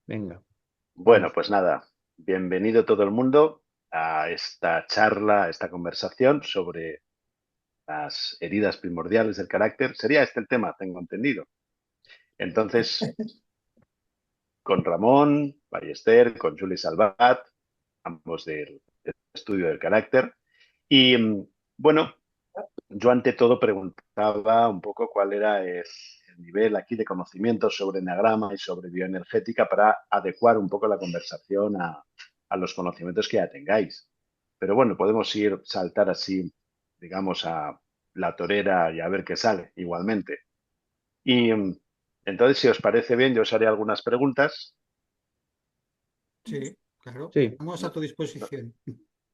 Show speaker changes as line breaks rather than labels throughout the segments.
Venga,
Bueno,
vamos.
pues nada, bienvenido todo el mundo a esta charla, a esta conversación sobre las heridas primordiales del carácter. Sería este el tema, tengo entendido. Entonces, con Ramón Ballester, con Juli Salvat, ambos del estudio del carácter. Y bueno, yo ante todo preguntaba un poco cuál era el nivel aquí de conocimiento sobre enagrama y sobre bioenergética para adecuar un poco la conversación a los conocimientos que ya tengáis. Pero bueno, podemos ir saltar así, digamos, a la torera y a ver qué sale igualmente. Y entonces, si os parece bien, yo os haré algunas preguntas.
Sí, claro.
Sí,
Estamos a
No-
tu
no-
disposición.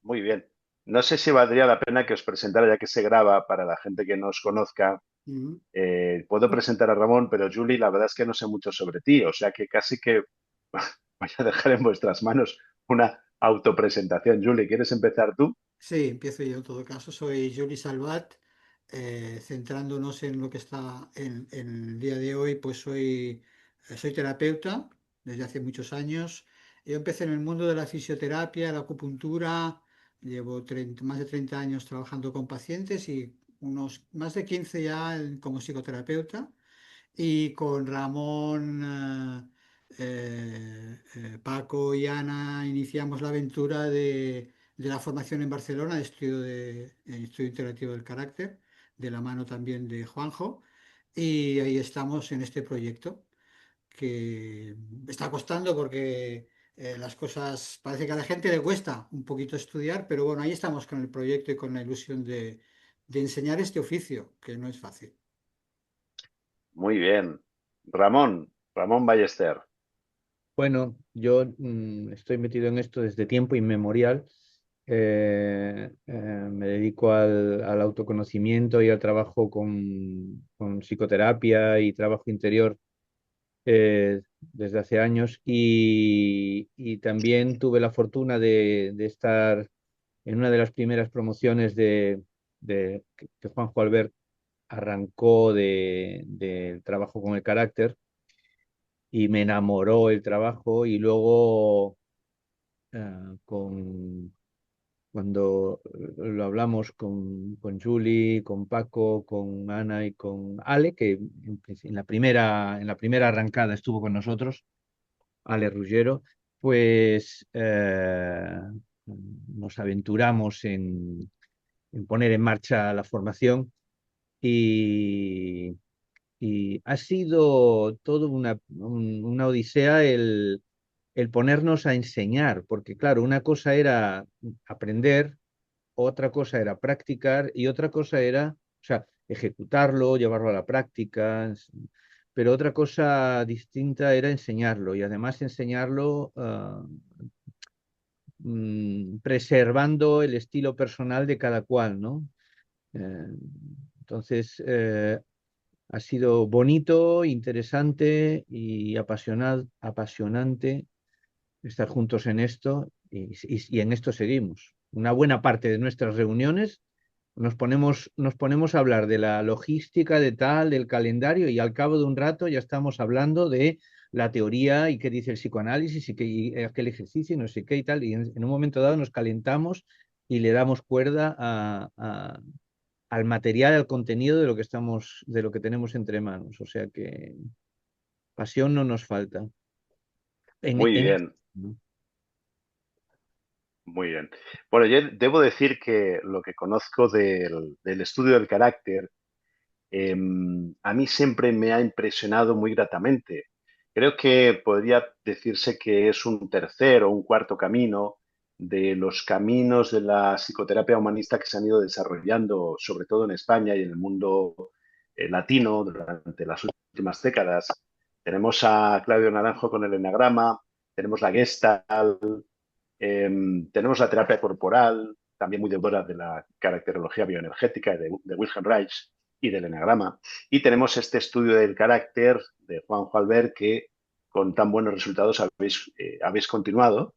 muy bien. No sé si valdría la pena que os presentara, ya que se graba para la gente que no os conozca.
Mm.
Puedo presentar a Ramón, pero Julie, la verdad es que no sé mucho sobre ti, o sea que casi que voy a dejar en vuestras manos una autopresentación. Julie, ¿quieres empezar tú?
Sí, empiezo yo en todo caso. Soy Juli Salvat. Centrándonos en lo que está en el día de hoy, pues soy terapeuta desde hace muchos años. Yo empecé en el mundo de la fisioterapia, la acupuntura. Llevo más de 30 años trabajando con pacientes y unos más de 15 ya como psicoterapeuta. Y con Ramón, Paco y Ana iniciamos la aventura de la formación en Barcelona de estudio interactivo del carácter, de la mano también de Juanjo. Y ahí estamos en este proyecto que está costando porque las cosas, parece que a la gente le cuesta un poquito estudiar, pero bueno, ahí estamos con el proyecto y con la ilusión de enseñar este oficio, que no es fácil.
Muy bien. Ramón Ballester.
bueno, yo estoy metido en esto desde tiempo inmemorial. Me dedico al autoconocimiento y al trabajo con psicoterapia y trabajo interior desde hace años y también tuve la fortuna de estar en una de las primeras promociones que Juanjo Albert arrancó del trabajo con el carácter y me enamoró el trabajo y luego cuando lo hablamos con Julie, con Paco, con Ana y con Ale, que en la primera arrancada estuvo con nosotros, Ale Ruggiero, pues nos aventuramos en poner en marcha la formación y, y ha sido todo una odisea el ponernos a enseñar, porque claro, una cosa era aprender, otra cosa era practicar y otra cosa era, o sea, ejecutarlo, llevarlo a la práctica, pero otra cosa distinta era enseñarlo y además enseñarlo preservando el estilo personal de cada cual, ¿no? Eh, entonces, ha sido bonito, interesante y apasionante estar juntos en esto y en esto seguimos. Una buena parte de nuestras reuniones nos ponemos a hablar de la logística, de tal, del calendario y al cabo de un rato ya estamos hablando de la teoría y qué dice el psicoanálisis y aquel ejercicio y no sé qué y tal. Y en un momento dado nos calentamos y le damos cuerda al material, al contenido de lo que de lo que tenemos entre manos. O sea que pasión no nos falta.
Muy
En esto,
bien,
¿no?
muy bien. Bueno, yo debo decir que lo que conozco del estudio del carácter, eh, a mí siempre me ha impresionado muy gratamente. Creo que podría decirse que es un tercer o un cuarto camino de los caminos de la psicoterapia humanista que se han ido desarrollando, sobre todo en España y en el mundo latino durante las últimas décadas. Tenemos a Claudio Naranjo con el enagrama, tenemos la Gestalt, tenemos la terapia corporal, también muy deudora de la caracterología bioenergética de Wilhelm Reich y del enagrama. Y tenemos este estudio del carácter de Juanjo Albert que con tan buenos resultados habéis continuado.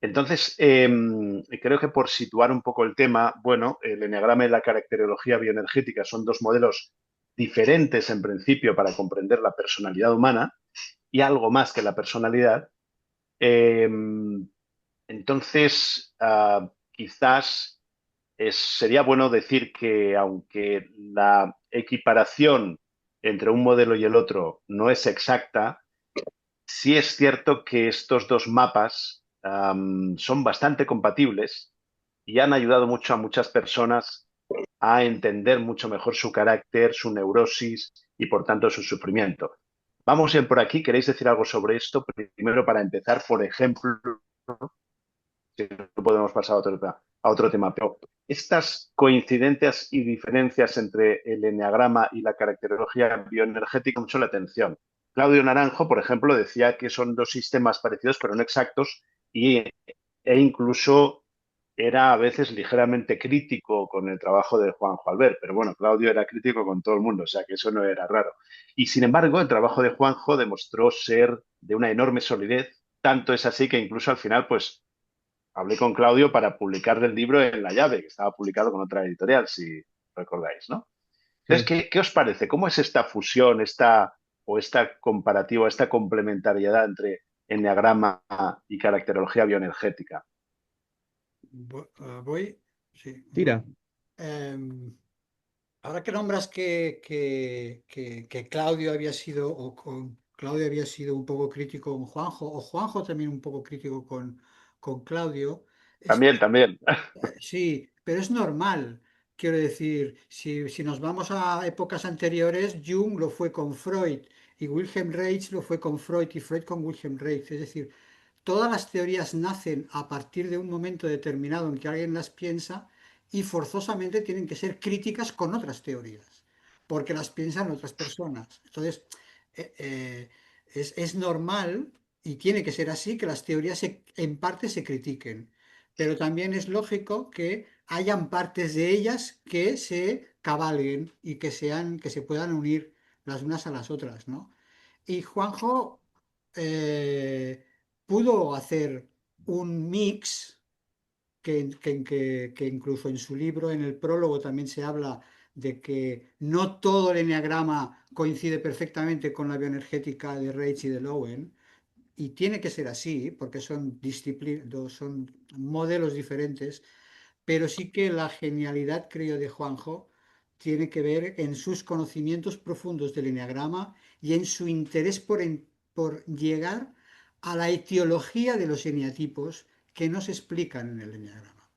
Entonces, creo que por situar un poco el tema, bueno, el enagrama y la caracterología bioenergética son dos modelos diferentes en principio para comprender la personalidad humana y algo más que la personalidad. Entonces, quizás sería bueno decir que aunque la equiparación entre un modelo y el otro no es exacta, sí es cierto que estos dos mapas son bastante compatibles y han ayudado mucho a muchas personas a entender mucho mejor su carácter, su neurosis y por tanto su sufrimiento. Vamos bien por aquí. ¿Queréis decir algo sobre esto? Primero, para empezar, por ejemplo, si no podemos pasar a otro tema, pero estas coincidencias y diferencias entre el eneagrama y la caracterología bioenergética mucho la atención. Claudio Naranjo, por ejemplo, decía que son dos sistemas parecidos pero no exactos e incluso era a veces ligeramente crítico con el trabajo de Juanjo Albert, pero bueno, Claudio era crítico con todo el mundo, o sea que eso no era raro. Y sin embargo, el trabajo de Juanjo demostró ser de una enorme solidez, tanto es así que incluso al final, pues hablé con Claudio para publicarle el libro en La Llave, que estaba publicado con otra editorial, si recordáis, ¿no? Entonces,
Sí.
¿qué os parece? ¿Cómo es esta fusión, o esta comparativa, esta complementariedad entre enneagrama y caracterología bioenergética?
Voy, sí.
Tira.
Em, Ahora que nombras que Claudio había sido, Claudio había sido un poco crítico con Juanjo, o Juanjo también un poco crítico con Claudio, es,
También, también.
sí, pero es normal. Quiero decir, si nos vamos a épocas anteriores, Jung lo fue con Freud y Wilhelm Reich lo fue con Freud y Freud con Wilhelm Reich. Es decir, todas las teorías nacen a partir de un momento determinado en que alguien las piensa y forzosamente tienen que ser críticas con otras teorías, porque las piensan otras personas. Entonces, eh, eh, es normal y tiene que ser así que las teorías en parte se critiquen, pero también es lógico que hayan partes de ellas que se cabalguen y que se puedan unir las unas a las otras, ¿no? Y Juanjo eh, pudo hacer un mix que incluso en su libro, en el prólogo, también se habla de que no todo el eneagrama coincide perfectamente con la bioenergética de Reich y de Lowen, y tiene que ser así, porque son modelos diferentes, pero sí que la genialidad, creo, de Juanjo tiene que ver en sus conocimientos profundos del eneagrama y en su interés por llegar a la etiología de los eneatipos que no se explican en el eneagrama.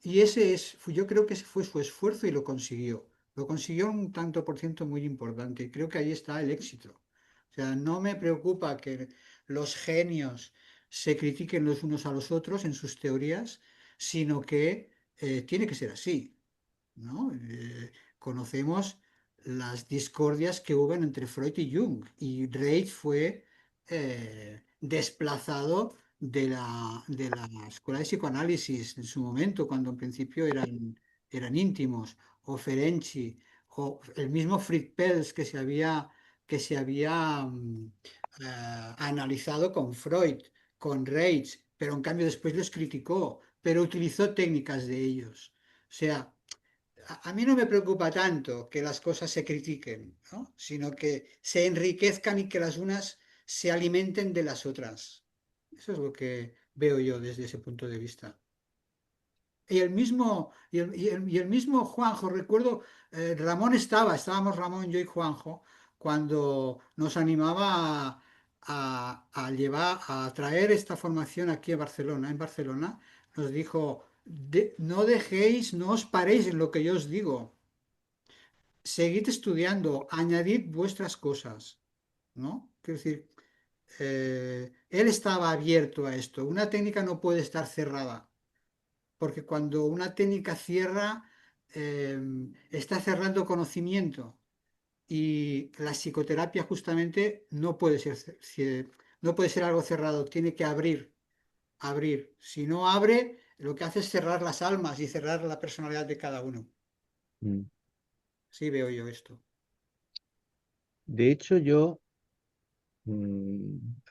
Y yo creo que ese fue su esfuerzo y lo consiguió. Lo consiguió un tanto por ciento muy importante y creo que ahí está el éxito. O sea, no me preocupa que los genios se critiquen los unos a los otros en sus teorías, sino que tiene que ser así, ¿no? Conocemos las discordias que hubo entre Freud y Jung y Reich fue desplazado de la escuela de psicoanálisis en su momento, cuando en principio eran íntimos, o Ferenczi, o el mismo Fritz Perls que se había analizado con Freud, con Reich, pero en cambio después los criticó, pero utilizó técnicas de ellos. O sea, a mí no me preocupa tanto que las cosas se critiquen, ¿no? Sino que se enriquezcan y que las unas se alimenten de las otras. Eso es lo que veo yo desde ese punto de vista. Y el mismo Juanjo, recuerdo, estábamos Ramón, yo y Juanjo, cuando nos animaba a traer esta formación aquí a Barcelona. En Barcelona nos dijo, no dejéis, no os paréis en lo que yo os digo, seguid estudiando, añadid vuestras cosas, ¿no? Quiero decir, él estaba abierto a esto. Una técnica no puede estar cerrada porque cuando una técnica cierra, está cerrando conocimiento y la psicoterapia justamente no puede ser algo cerrado, tiene que abrir, abrir. Si no abre, lo que hace es cerrar las almas y cerrar la personalidad de cada uno.
Mm.
Sí veo yo esto.
De hecho, yo,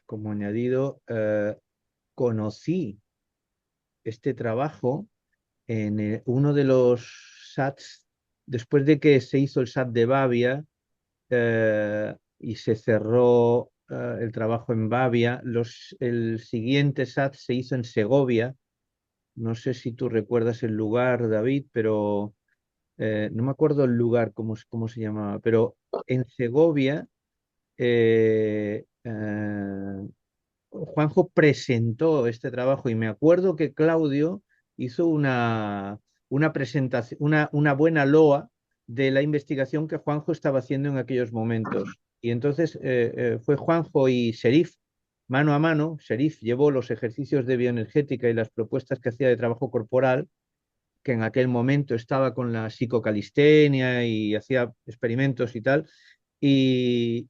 como añadido, conocí este trabajo en uno de los SATs, después de que se hizo el SAT de Bavia y se cerró el trabajo en Bavia. El siguiente SAT se hizo en Segovia. No sé si tú recuerdas el lugar, David, pero no me acuerdo el lugar, cómo se llamaba, pero en Segovia Juanjo presentó este trabajo y me acuerdo que Claudio hizo una presentación, una buena loa de la investigación que Juanjo estaba haciendo en aquellos momentos. Y entonces fue Juanjo y Sherif, mano a mano. Sherif llevó los ejercicios de bioenergética y las propuestas que hacía de trabajo corporal, que en aquel momento estaba con la psicocalistenia y hacía experimentos y tal. Y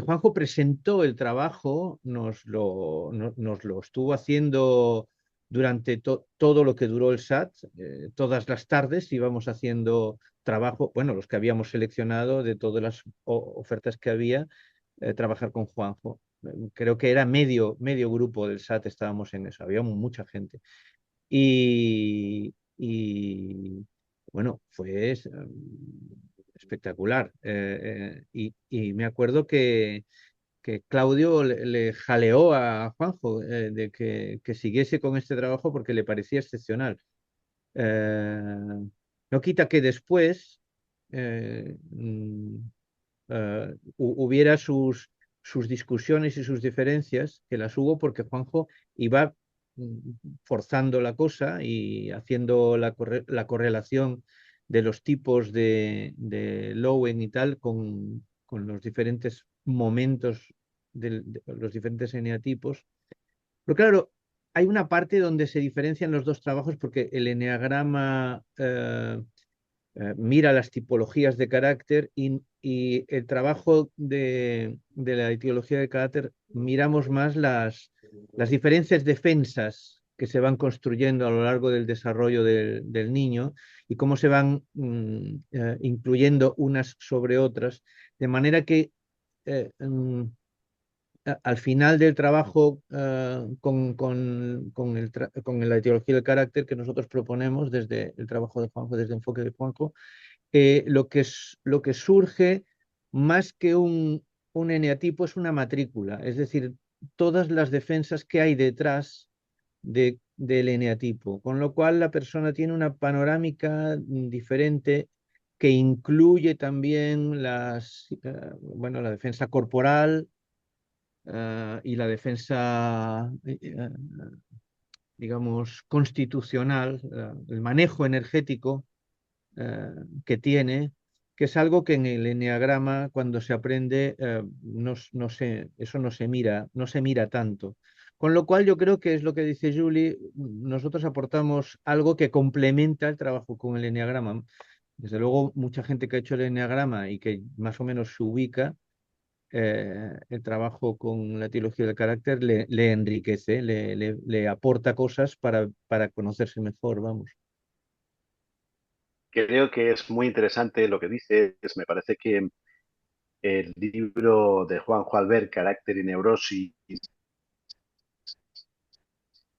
Juanjo presentó el trabajo, nos lo estuvo haciendo durante todo lo que duró el SAT. Todas las tardes íbamos haciendo trabajo, bueno, los que habíamos seleccionado de todas las ofertas que había, trabajar con Juanjo. Creo que era medio grupo del SAT, estábamos en eso, había mucha gente. Y bueno, fue espectacular. Y me acuerdo que Claudio le jaleó a Juanjo de que siguiese con este trabajo porque le parecía excepcional. Eh, no quita que después hubiera sus discusiones y sus diferencias, que las hubo porque Juanjo iba mm, forzando la cosa y haciendo la correlación de los tipos de Lowen y tal con los diferentes momentos de los diferentes eneatipos. Pero claro, hay una parte donde se diferencian los dos trabajos porque el eneagrama mira las tipologías de carácter y el trabajo de la etiología de carácter miramos más las diferentes defensas que se van construyendo a lo largo del desarrollo del niño y cómo se van incluyendo unas sobre otras, de manera que eh, mm, al final del trabajo con la etiología del carácter que nosotros proponemos desde el trabajo de Juanjo, desde el enfoque de Juanjo, lo que surge más que un eneatipo es una matrícula, es decir, todas las defensas que hay detrás del eneatipo, con lo cual la persona tiene una panorámica diferente que incluye también bueno, la defensa corporal y la defensa, digamos, constitucional, el manejo energético eh, que tiene, que es algo que en el enneagrama, cuando se aprende, eso no se mira tanto. Con lo cual yo creo que es lo que dice Julie, nosotros aportamos algo que complementa el trabajo con el enneagrama. Desde luego, mucha gente que ha hecho el enneagrama y que más o menos se ubica, el trabajo con la teología del carácter le enriquece, le aporta cosas para conocerse mejor, vamos.
Creo que es muy interesante lo que dices. Me parece que el libro de Juanjo Albert, Carácter y Neurosis,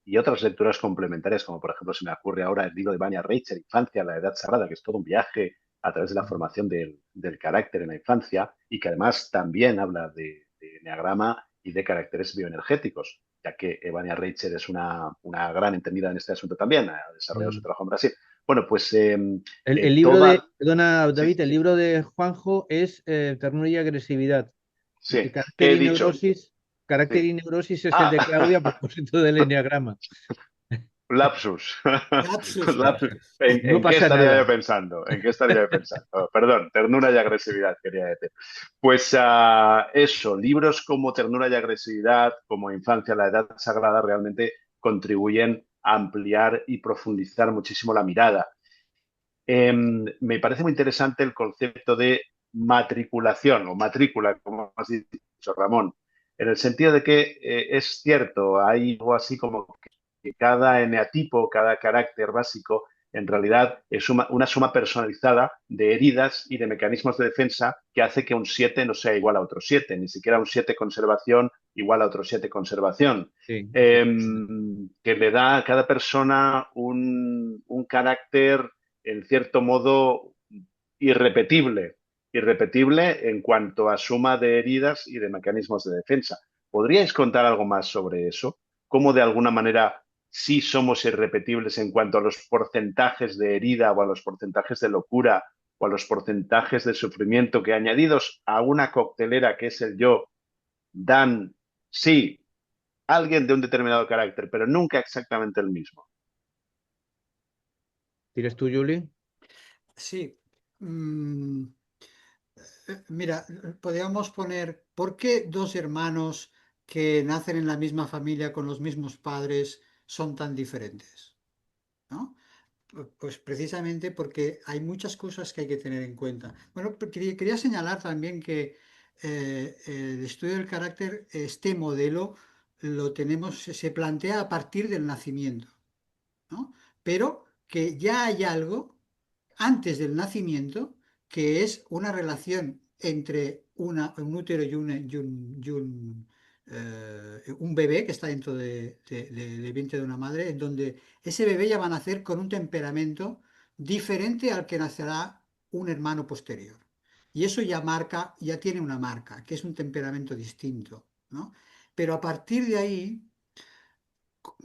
y otras lecturas complementarias, como por ejemplo se me ocurre ahora el libro de Vania Reicher, Infancia, la Edad Sagrada, que es todo un viaje a través de la formación del carácter en la infancia y que además también habla de enneagrama y de caracteres bioenergéticos, ya que Vania Reicher es una gran entendida en este asunto también, ha desarrollado su
Mm.
trabajo en Brasil. Bueno, pues
El libro
toda...
perdona,
Sí,
David, el libro de Juanjo es Ternura y Agresividad.
sí,
Carácter
¿qué he
y
dicho?
Neurosis,
Sí.
Carácter y Neurosis es el de
Ah,
Claudia a propósito del enneagrama.
lapsus.
Lapsus
Lapsus.
linguae.
No
¿En qué
pasa
estaría yo
nada.
pensando? ¿En qué estaría yo pensando? Oh, perdón, ternura y agresividad, quería decir. Pues eso, libros como Ternura y Agresividad, como Infancia, la Edad Sagrada, realmente contribuyen a ampliar y profundizar muchísimo la mirada. Me parece muy interesante el concepto de matriculación o matrícula, como has dicho, Ramón, en el sentido de que es cierto, hay algo así como que cada eneatipo, cada carácter básico, en realidad es una suma personalizada de heridas y de mecanismos de defensa que hace que un 7 no sea igual a otro 7, ni siquiera un 7 conservación igual a otro 7 conservación.
Sí,
Que le da a cada persona un carácter en cierto modo irrepetible. irrepetible en cuanto a suma de heridas y de mecanismos de defensa. ¿Podríais contar algo más sobre eso? ¿Cómo de alguna manera sí somos irrepetibles en cuanto a los porcentajes de herida o a los porcentajes de locura o a los porcentajes de sufrimiento que añadidos a una coctelera que es el yo dan, sí, alguien de un determinado carácter, pero nunca exactamente el mismo?
¿Tienes tú, Julie?
Sí. Mira, podríamos poner, ¿por qué dos hermanos que nacen en la misma familia con los mismos padres son tan diferentes? ¿No? Pues precisamente porque hay muchas cosas que hay que tener en cuenta. Bueno, quería señalar también que el estudio del carácter, este modelo, lo tenemos, se plantea a partir del nacimiento, ¿no? Pero que ya hay algo antes del nacimiento que es una relación entre un útero un bebé que está dentro del vientre de una madre, en donde ese bebé ya va a nacer con un temperamento diferente al que nacerá un hermano posterior. Y eso ya marca, ya tiene una marca, que es un temperamento distinto, ¿no? Pero a partir de ahí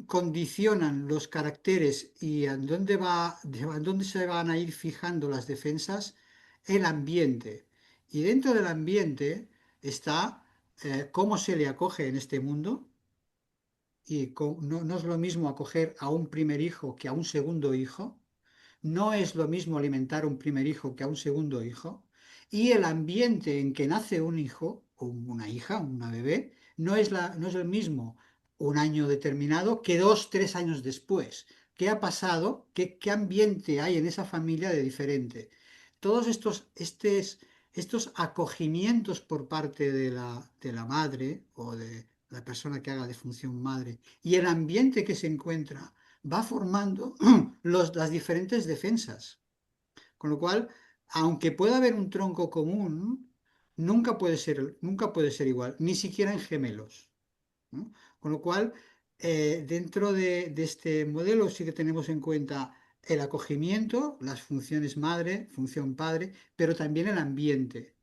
condicionan los caracteres y en dónde se van a ir fijando las defensas, el ambiente. Y dentro del ambiente está cómo se le acoge en este mundo. Y no es lo mismo acoger a un primer hijo que a un segundo hijo. No es lo mismo alimentar a un primer hijo que a un segundo hijo. Y el ambiente en que nace un hijo o una hija, una bebé, no es el mismo un año determinado que 2, 3 años después. ¿Qué ha pasado? ¿Qué ambiente hay en esa familia de diferente? Todos estos acogimientos por parte de la madre o de la persona que haga de función madre y el ambiente que se encuentra va formando las diferentes defensas. Con lo cual, aunque pueda haber un tronco común, nunca puede ser igual, ni siquiera en gemelos, ¿no? Con lo cual, dentro de este modelo sí que tenemos en cuenta el acogimiento, las funciones madre, función padre, pero también el ambiente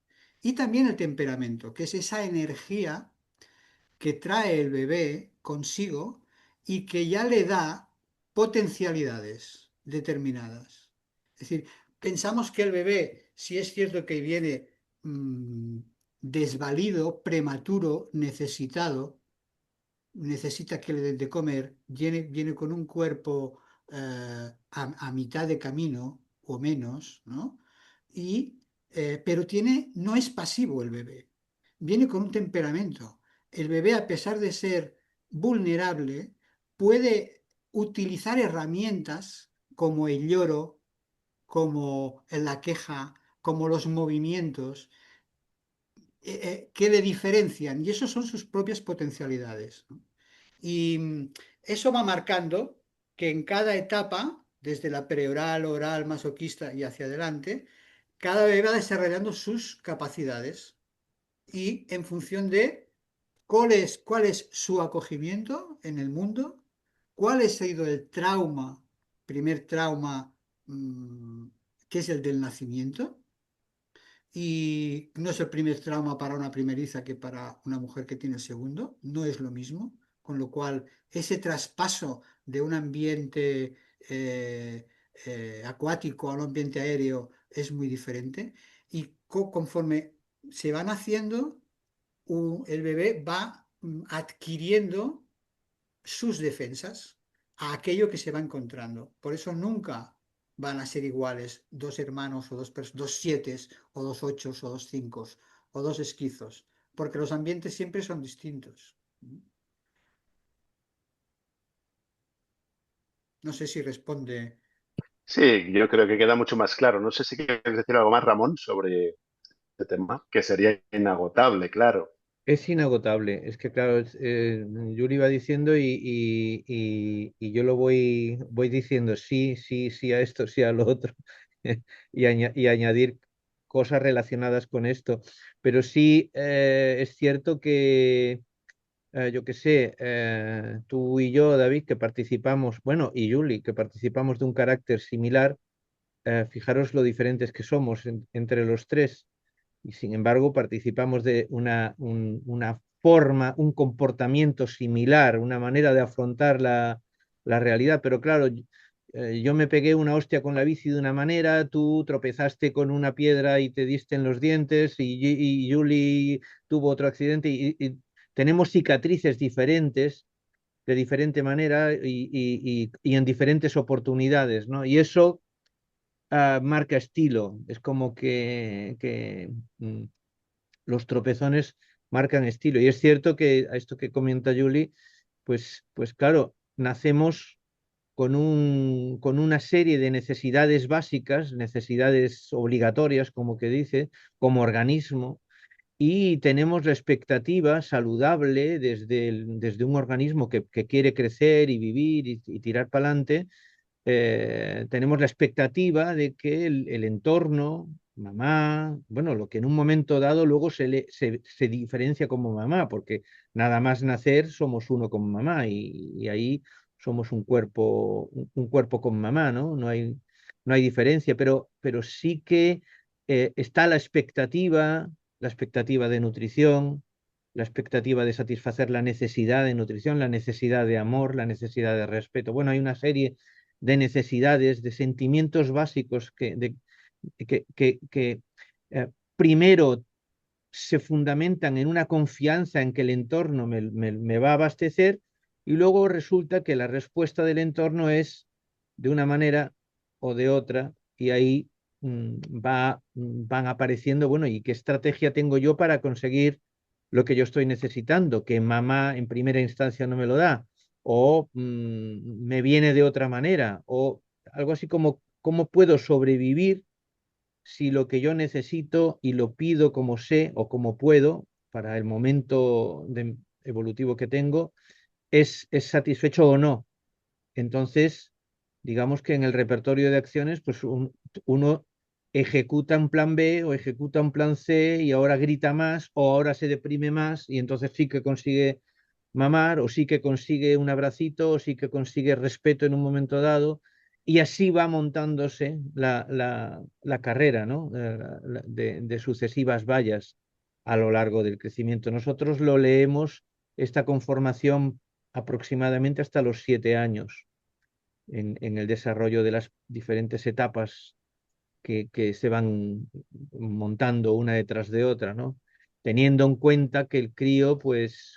y también el temperamento, que es esa energía que trae el bebé consigo y que ya le da potencialidades determinadas. Es decir, pensamos que el bebé, si es cierto que viene desvalido, prematuro, necesita que le den de comer, viene con un cuerpo a mitad de camino o menos, ¿no? Pero no es pasivo el bebé, viene con un temperamento. El bebé, a pesar de ser vulnerable, puede utilizar herramientas como el lloro, como la queja, como los movimientos, que le diferencian, y eso son sus propias potencialidades, ¿no? Y eso va marcando que en cada etapa, desde la preoral, oral, masoquista y hacia adelante, cada bebé va desarrollando sus capacidades y en función de cuál es su acogimiento en el mundo, cuál ha sido el primer trauma, mm, que es el del nacimiento, y no es el primer trauma para una primeriza que para una mujer que tiene el segundo, no es lo mismo, con lo cual ese traspaso de un ambiente acuático a un ambiente aéreo es muy diferente y conforme se van haciendo, el bebé va adquiriendo sus defensas a aquello que se va encontrando. Por eso nunca van a ser iguales dos hermanos o dos sietes o dos ochos o dos cinco o dos esquizos, porque los ambientes siempre son distintos. No sé si responde.
Sí, yo creo que queda mucho más claro. No sé si quieres decir algo más, Ramón, sobre este tema, que sería inagotable, claro.
Es inagotable. Es que, claro, Yuri va diciendo y yo lo voy diciendo sí, sí, sí a esto, sí a lo otro, y añadir cosas relacionadas con esto. Pero sí, es cierto que, yo qué sé, tú y yo, David, que participamos, bueno, y Yuli, que participamos de un carácter similar, fijaros lo diferentes que somos entre los tres. y sin embargo participamos de una forma, un comportamiento similar, una manera de afrontar la realidad. Pero claro, yo me pegué una hostia con la bici de una manera, tú tropezaste con una piedra y te diste en los dientes, y Julie tuvo otro accidente, y tenemos cicatrices diferentes, de diferente manera y en diferentes oportunidades, ¿no? Y eso marca estilo. Es como que los tropezones marcan estilo. Y es cierto que a esto que comenta Julie, pues claro, nacemos con una serie de necesidades básicas, necesidades obligatorias, como que dice, como organismo, y tenemos la expectativa saludable desde un organismo que quiere crecer y vivir y tirar para adelante. Tenemos la expectativa de que el entorno, mamá, bueno, lo que en un momento dado luego se diferencia como mamá, porque nada más nacer somos uno con mamá, y ahí somos un cuerpo con mamá, ¿no? No hay diferencia, pero sí que está la expectativa de nutrición, la expectativa de satisfacer la necesidad de nutrición, la necesidad de amor, la necesidad de respeto. Bueno, hay una serie de necesidades, de sentimientos básicos que primero se fundamentan en una confianza en que el entorno me va a abastecer, y luego resulta que la respuesta del entorno es de una manera o de otra, y ahí van apareciendo, bueno, ¿y qué estrategia tengo yo para conseguir lo que yo estoy necesitando? Que mamá en primera instancia no me lo da, o me viene de otra manera, o algo así como cómo puedo sobrevivir si lo que yo necesito y lo pido como sé o como puedo para el momento evolutivo que tengo es satisfecho o no. Entonces, digamos que en el repertorio de acciones, pues uno ejecuta un plan B o ejecuta un plan C, y ahora grita más o ahora se deprime más, y entonces sí que consigue mamar, o sí que consigue un abracito, o sí que consigue respeto en un momento dado, y así va montándose la carrera, ¿no? De sucesivas vallas a lo largo del crecimiento. Nosotros lo leemos, esta conformación, aproximadamente hasta los 7 años, en el desarrollo de las diferentes etapas que se van montando una detrás de otra, ¿no? Teniendo en cuenta que el crío, pues,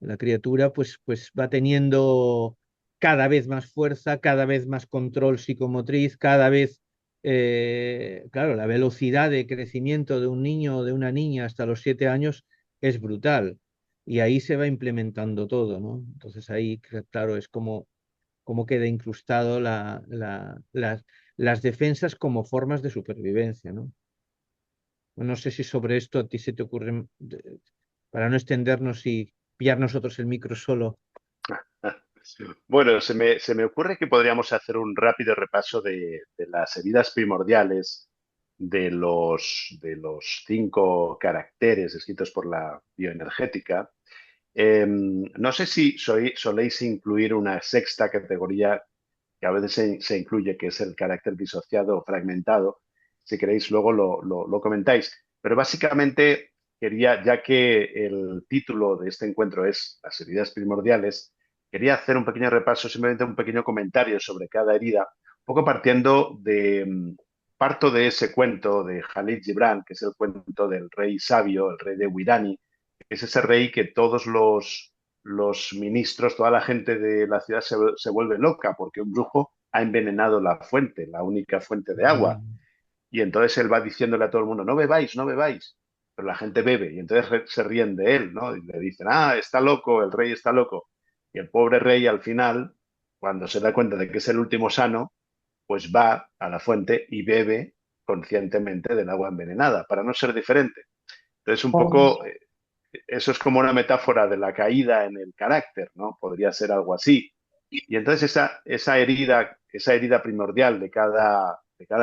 la criatura, pues va teniendo cada vez más fuerza, cada vez más control psicomotriz, cada vez, claro, la velocidad de crecimiento de un niño o de una niña hasta los 7 años es brutal. Y ahí se va implementando todo, ¿no? Entonces ahí, claro, es como queda incrustado las defensas como formas de supervivencia, ¿no? No sé si sobre esto a ti se te ocurre, para no extendernos y pillar nosotros el micro solo.
Bueno, se me ocurre que podríamos hacer un rápido repaso de las heridas primordiales de los 5 caracteres escritos por la bioenergética. No sé si soléis incluir una sexta categoría que a veces se incluye, que es el carácter disociado o fragmentado. Si queréis, luego lo comentáis. Pero básicamente quería, ya que el título de este encuentro es Las heridas primordiales, quería hacer un pequeño repaso, simplemente un pequeño comentario sobre cada herida, un poco parto de ese cuento de Khalil Gibran, que es el cuento del rey sabio, el rey de Wirani, que es ese rey que todos los ministros, toda la gente de la ciudad se vuelve loca porque un brujo ha envenenado la fuente, la única fuente de agua.
Mm.
Y entonces él va diciéndole a todo el mundo, no bebáis, no bebáis. Pero la gente bebe y entonces se ríen de él, ¿no? Y le dicen, está loco, el rey está loco. Y el pobre rey al final, cuando se da cuenta de que es el último sano, pues va a la fuente y bebe conscientemente del agua envenenada, para no ser diferente. Entonces, un poco, eso es como una metáfora de la caída en el carácter, ¿no? Podría ser algo así. Y entonces esa herida primordial de cada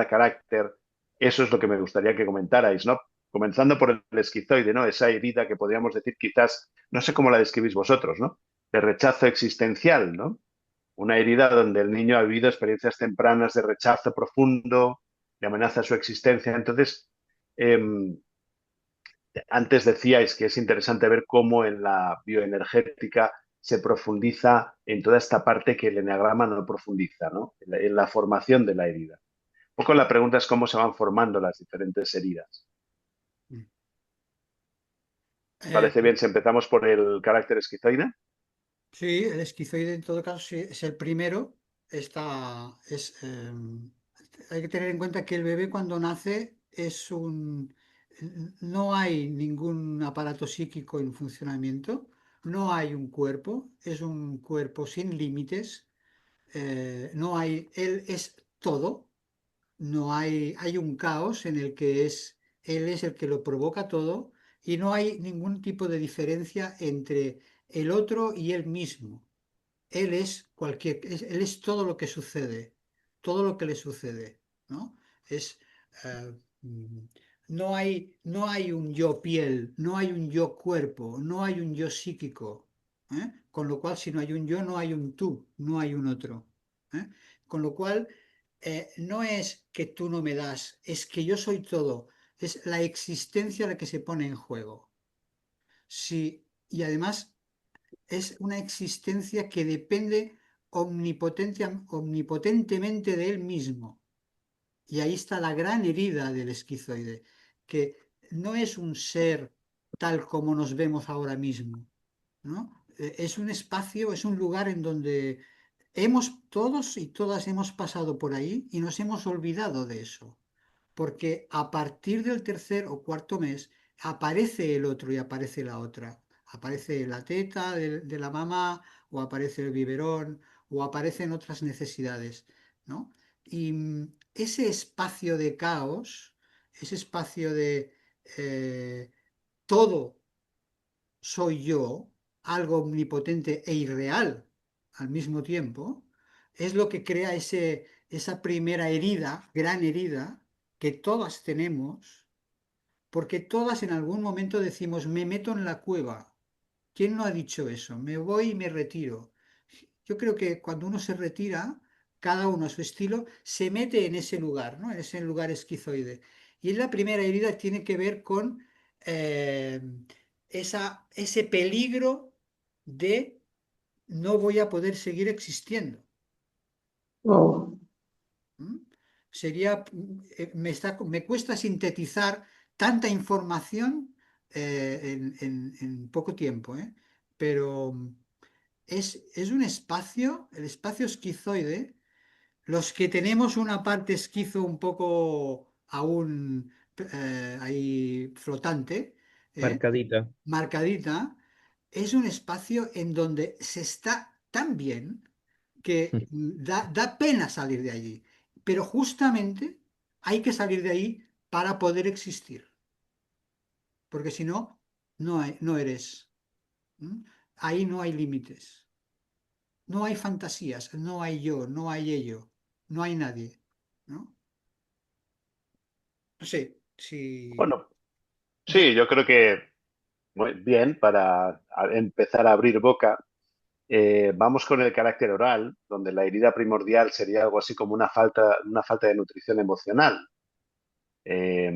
carácter, eso es lo que me gustaría que comentarais, ¿no? Comenzando por el esquizoide, ¿no? Esa herida que podríamos decir quizás, no sé cómo la describís vosotros, ¿no? De rechazo existencial, ¿no? Una herida donde el niño ha vivido experiencias tempranas de rechazo profundo, de amenaza a su existencia. Entonces, Em, Antes decíais que es interesante ver cómo en la bioenergética se profundiza en toda esta parte que el eneagrama no profundiza, ¿no? En la formación de la herida. Un poco la pregunta es cómo se van formando las diferentes heridas.
Eh,
¿Parece bien si empezamos por el carácter esquizoide?
sí, el esquizoide en todo caso sí, es el primero. Hay que tener en cuenta que el bebé cuando nace no hay ningún aparato psíquico en funcionamiento, no hay un cuerpo, es un cuerpo sin límites, no hay, él es todo. No hay un caos en el que él es el que lo provoca todo y no hay ningún tipo de diferencia entre el otro y él mismo. Él es todo lo que sucede, todo lo que le sucede, ¿no? Es, eh, mm, no hay un yo piel, no hay un yo cuerpo, no hay un yo psíquico, ¿eh? Con lo cual, si no hay un yo, no hay un tú, no hay un otro, ¿eh? Con lo cual, no es que tú no me das, es que yo soy todo, es la existencia la que se pone en juego. Sí, y además es una existencia que depende omnipotentemente de él mismo. Y ahí está la gran herida del esquizoide, que no es un ser tal como nos vemos ahora mismo, ¿no? Es un espacio, es un lugar en donde todos y todas hemos pasado por ahí y nos hemos olvidado de eso porque a partir del tercer o cuarto mes aparece el otro y aparece la otra. Aparece la teta de la mamá o aparece el biberón o aparecen otras necesidades, ¿no? Y ese espacio de caos, ese espacio de todo soy yo, algo omnipotente e irreal al mismo tiempo, es lo que crea esa primera herida, gran herida, que todas tenemos, porque todas en algún momento decimos, me meto en la cueva. ¿Quién no ha dicho eso? Me voy y me retiro. Yo creo que cuando uno se retira, cada uno a su estilo, se mete en ese lugar, ¿no? En ese lugar esquizoide. Y la primera herida tiene que ver con eh, ese peligro de no voy a poder seguir existiendo.
Oh,
¿Mm? Me cuesta sintetizar tanta información en poco tiempo, ¿eh? Pero es un espacio, el espacio esquizoide. Los que tenemos una parte esquizo un poco aún ahí flotante, ¿eh?
Marcadita.
Marcadita, es un espacio en donde se está tan bien que da pena salir de allí. Pero justamente hay que salir de ahí para poder existir, porque si no, no eres. ¿Mm? Ahí no hay límites. No hay fantasías, no hay yo, no hay ello, no hay nadie, ¿no? No sé si...
Bueno,
ya-
sí, yo creo que muy bien para empezar a abrir boca. Vamos con el carácter oral, donde la herida primordial sería algo así como una falta de nutrición emocional. Eh,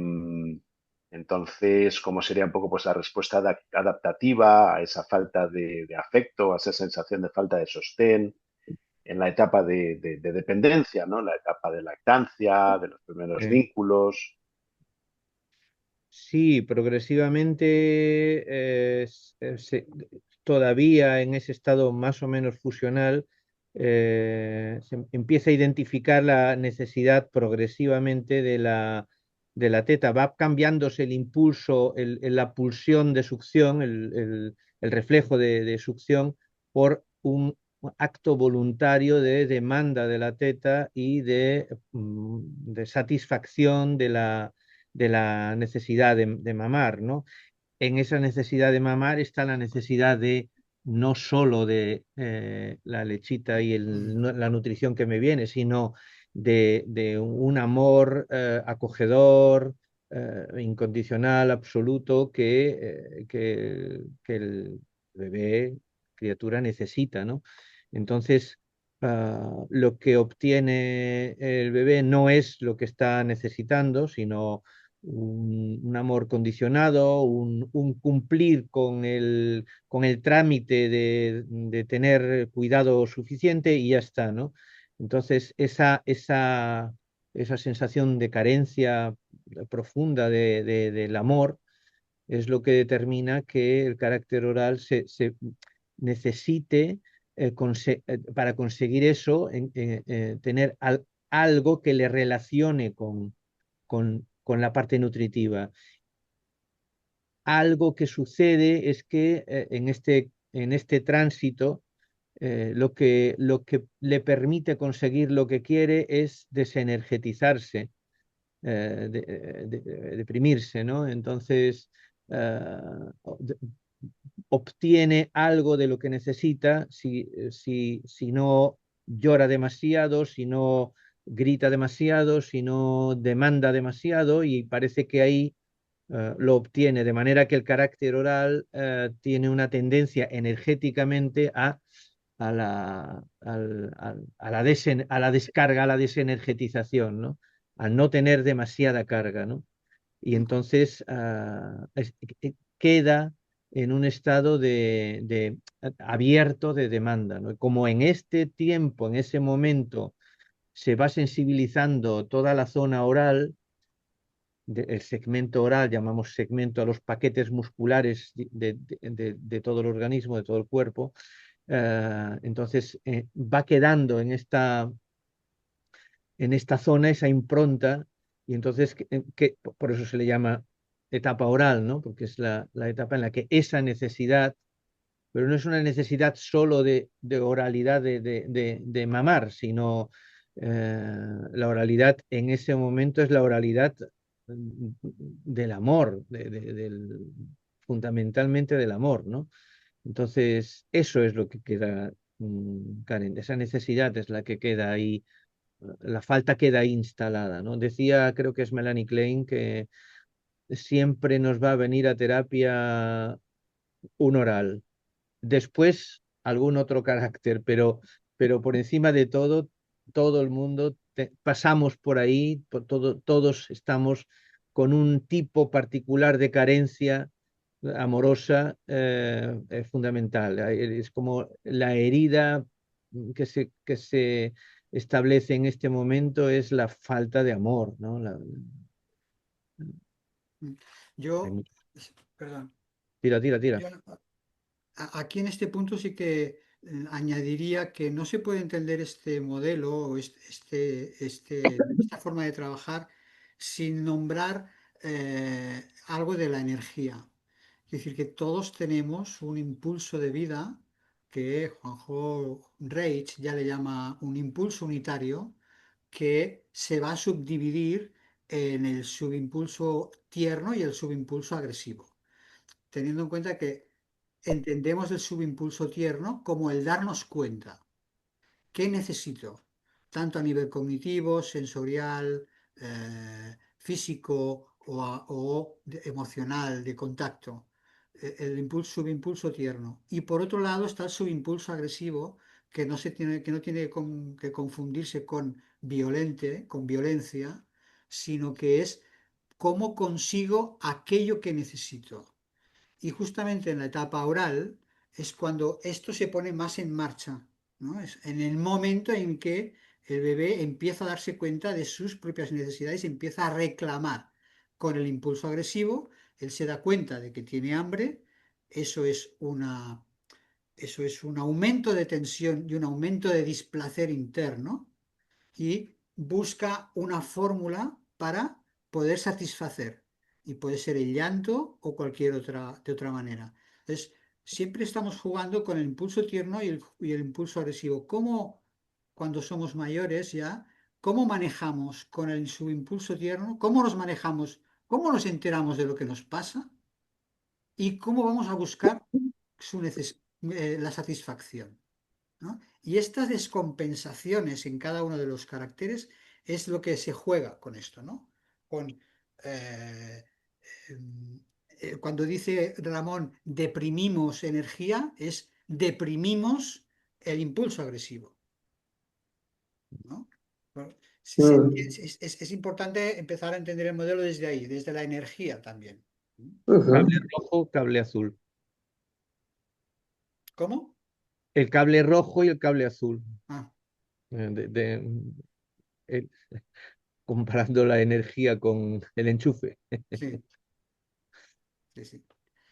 entonces, ¿cómo sería un poco pues, la respuesta adaptativa a esa falta de afecto, a esa sensación de falta de sostén en la etapa de dependencia, ¿no? La etapa de lactancia, de los primeros
Eh,
vínculos.
sí, progresivamente, todavía en ese estado más o menos fusional, se empieza a identificar la necesidad progresivamente de la teta. Va cambiándose el impulso, la pulsión de succión, el reflejo de succión por un acto voluntario de demanda de la teta y de satisfacción de la necesidad de mamar, ¿no? En esa necesidad de mamar está la necesidad de no solo de la lechita y la nutrición que me viene, sino de un amor acogedor, incondicional, absoluto, que el bebé, criatura necesita, ¿no? Entonces, lo que obtiene el bebé no es lo que está necesitando, sino un amor condicionado, un cumplir con el trámite de tener cuidado suficiente y ya está, ¿no? Entonces, esa sensación de carencia profunda del amor es lo que determina que el carácter oral se necesite, para conseguir eso, tener algo que le relacione con la parte nutritiva. Algo que sucede es que en este tránsito, lo que le permite conseguir lo que quiere es desenergetizarse, deprimirse, ¿no? Entonces, eh, obtiene algo de lo que necesita si no llora demasiado, si no grita demasiado, si no demanda demasiado, y parece que ahí lo obtiene, de manera que el carácter oral tiene una tendencia energéticamente a la descarga, a la desenergetización, ¿no? A no tener demasiada carga, ¿no? Y entonces queda en un estado abierto de demanda, ¿no? Como en este tiempo, en ese momento, se va sensibilizando toda la zona oral, el segmento oral, llamamos segmento a los paquetes musculares de todo el organismo, de todo el cuerpo, entonces va quedando en esta zona esa impronta, y entonces por eso se le llama etapa oral, ¿no? Porque es la etapa en la que esa necesidad, pero no es una necesidad solo de oralidad de mamar, sino la oralidad en ese momento es la oralidad del amor, fundamentalmente del amor, ¿no? Entonces, eso es lo que queda, Karen, esa necesidad es la que queda ahí, la falta queda ahí instalada, ¿no? Decía, creo que es Melanie Klein, que siempre nos va a venir a terapia un oral, después algún otro carácter, pero por encima de todo, todo el mundo pasamos por ahí, todos estamos con un tipo particular de carencia amorosa fundamental. Es como la herida que se establece en este momento es la falta de amor, ¿no?
Yo, perdón,
Tira, tira, tira.
yo aquí en este punto sí que añadiría que no se puede entender este modelo o esta forma de trabajar sin nombrar algo de la energía. Es decir, que todos tenemos un impulso de vida que Juanjo Reich ya le llama un impulso unitario que se va a subdividir en el subimpulso tierno y el subimpulso agresivo, teniendo en cuenta que entendemos el subimpulso tierno como el darnos cuenta. ¿Qué necesito? Tanto a nivel cognitivo, sensorial, físico o emocional, de contacto. El subimpulso tierno. Y por otro lado está el subimpulso agresivo, que no tiene que confundirse con violencia, sino que es cómo consigo aquello que necesito. Y justamente en la etapa oral es cuando esto se pone más en marcha, ¿no? Es en el momento en que el bebé empieza a darse cuenta de sus propias necesidades, empieza a reclamar con el impulso agresivo, él se da cuenta de que tiene hambre, eso es eso es un aumento de tensión y un aumento de displacer interno, y busca una fórmula para poder satisfacer. Y puede ser el llanto o cualquier de otra manera. Entonces, siempre estamos jugando con el impulso tierno y el impulso agresivo. ¿Cómo, cuando somos mayores ya, cómo manejamos con el subimpulso tierno? ¿Cómo nos manejamos? ¿Cómo nos enteramos de lo que nos pasa? ¿Y cómo vamos a buscar la satisfacción? ¿No? Y estas descompensaciones en cada uno de los caracteres es lo que se juega con esto, ¿no? Con, eh, cuando dice Ramón deprimimos energía, es deprimimos el impulso agresivo, ¿no? Bueno,
mm,
Es importante empezar a entender el modelo desde ahí, desde la energía también.
Cable
ujú.
rojo, cable azul.
¿Cómo?
El cable rojo y el cable azul.
Ah,
eh, de- de- eh, Comparando la energía con el enchufe.
sí, sí, sí.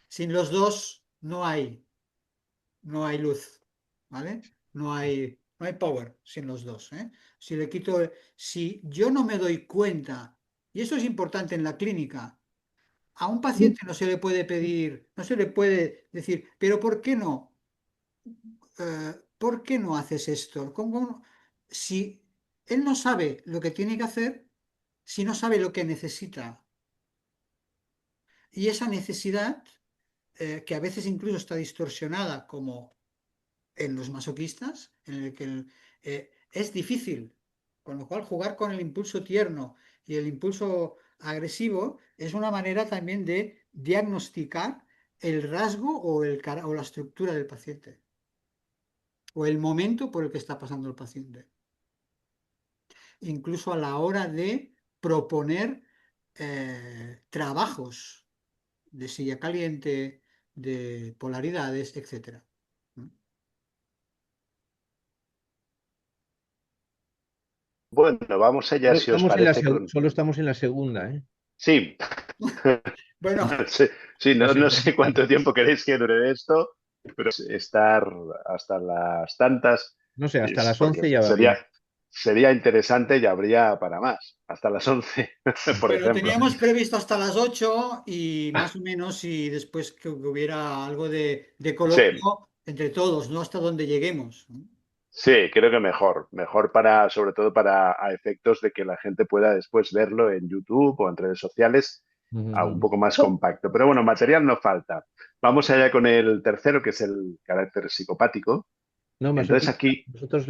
Sin los dos no hay luz, ¿vale? No hay power sin los dos, ¿eh? Si yo no me doy cuenta, y esto es importante en la clínica, a un paciente no se le puede pedir, no se le puede decir, pero ¿por qué no? ¿Por qué no haces esto? Si él no sabe lo que tiene que hacer, si no sabe lo que necesita, y esa necesidad, que a veces incluso está distorsionada, como en los masoquistas, en el que es difícil, con lo cual jugar con el impulso tierno y el impulso agresivo es una manera también de diagnosticar el rasgo o la estructura del paciente, o el momento por el que está pasando el paciente, incluso a la hora de proponer trabajos de silla caliente, de polaridades, etcétera.
Bueno, vamos allá, si os parece, con...
Solo estamos en la segunda, ¿eh?
Sí,
Bueno,
no sé, sí,
La
no sé
segunda.
cuánto tiempo queréis que dure esto, pero estar hasta las tantas,
No sé, hasta las
porque
11 ya va bien.
sería interesante y habría para más, hasta las 11, por
bueno,
ejemplo.
teníamos previsto hasta las 8 y más o menos y después que hubiera algo de
Sí,
coloquio entre todos, no hasta donde lleguemos, ¿no?
sí, creo que mejor para, sobre todo para a efectos de que la gente pueda después verlo en YouTube o en redes sociales un
Ujú.
poco más compacto. Pero bueno, material no falta. Vamos allá con el tercero, que es el carácter psicopático.
No,
Entonces
masoquista.
aquí,
Nosotros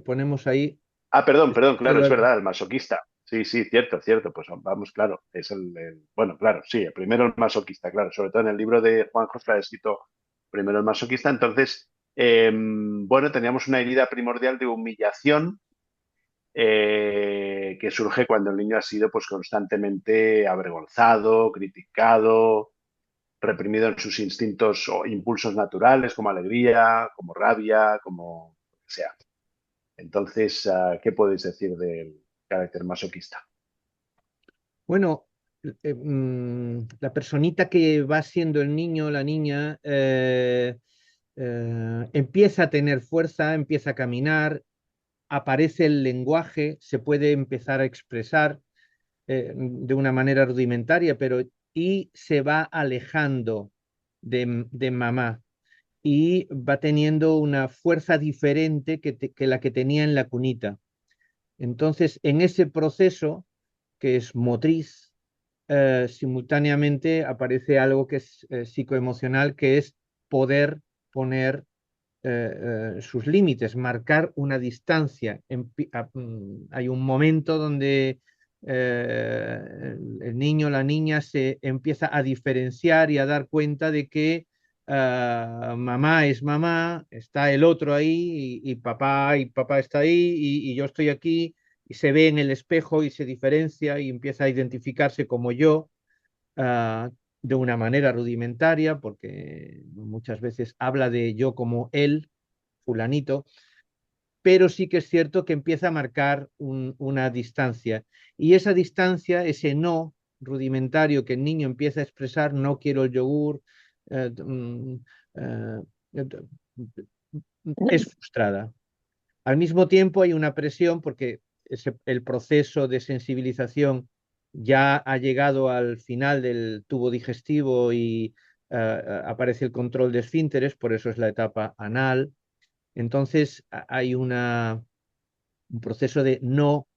ponemos ahí.
perdón,
Ya
claro,
lo
es
has-
verdad, el masoquista. Sí, sí, cierto, cierto. Pues vamos, claro, es bueno, claro, sí, el primero el masoquista, claro, sobre todo en el libro de Juanjo está escrito primero el masoquista. Entonces, bueno, teníamos una herida primordial de humillación que surge cuando el niño ha sido pues constantemente avergonzado, criticado, reprimido en sus instintos o impulsos naturales como alegría, como rabia, como lo que sea. Entonces, ¿qué podéis decir del carácter masoquista?
Bueno, la personita que va siendo el niño, la niña, empieza a tener fuerza, empieza a caminar, aparece el lenguaje, se puede empezar a expresar de una manera rudimentaria, pero y se va alejando de mamá y va teniendo una fuerza diferente que la que tenía en la cunita. Entonces, en ese proceso, que es motriz, simultáneamente aparece algo que es psicoemocional, que es poder poner sus límites, marcar una distancia. Hay un momento donde el niño, la niña se empieza a diferenciar y a dar cuenta de que mamá es mamá, está el otro ahí y papá está ahí y yo estoy aquí y se ve en el espejo y se diferencia y empieza a identificarse como yo. De una manera rudimentaria, porque muchas veces habla de yo como él, fulanito, pero sí que es cierto que empieza a marcar una distancia. Y esa distancia, ese no rudimentario que el niño empieza a expresar, no quiero el yogur, eh, mm, eh, es frustrada. Al mismo tiempo hay una presión porque el proceso de sensibilización ya ha llegado al final del tubo digestivo y aparece el control de esfínteres, por eso es la etapa anal. Entonces hay un proceso de no,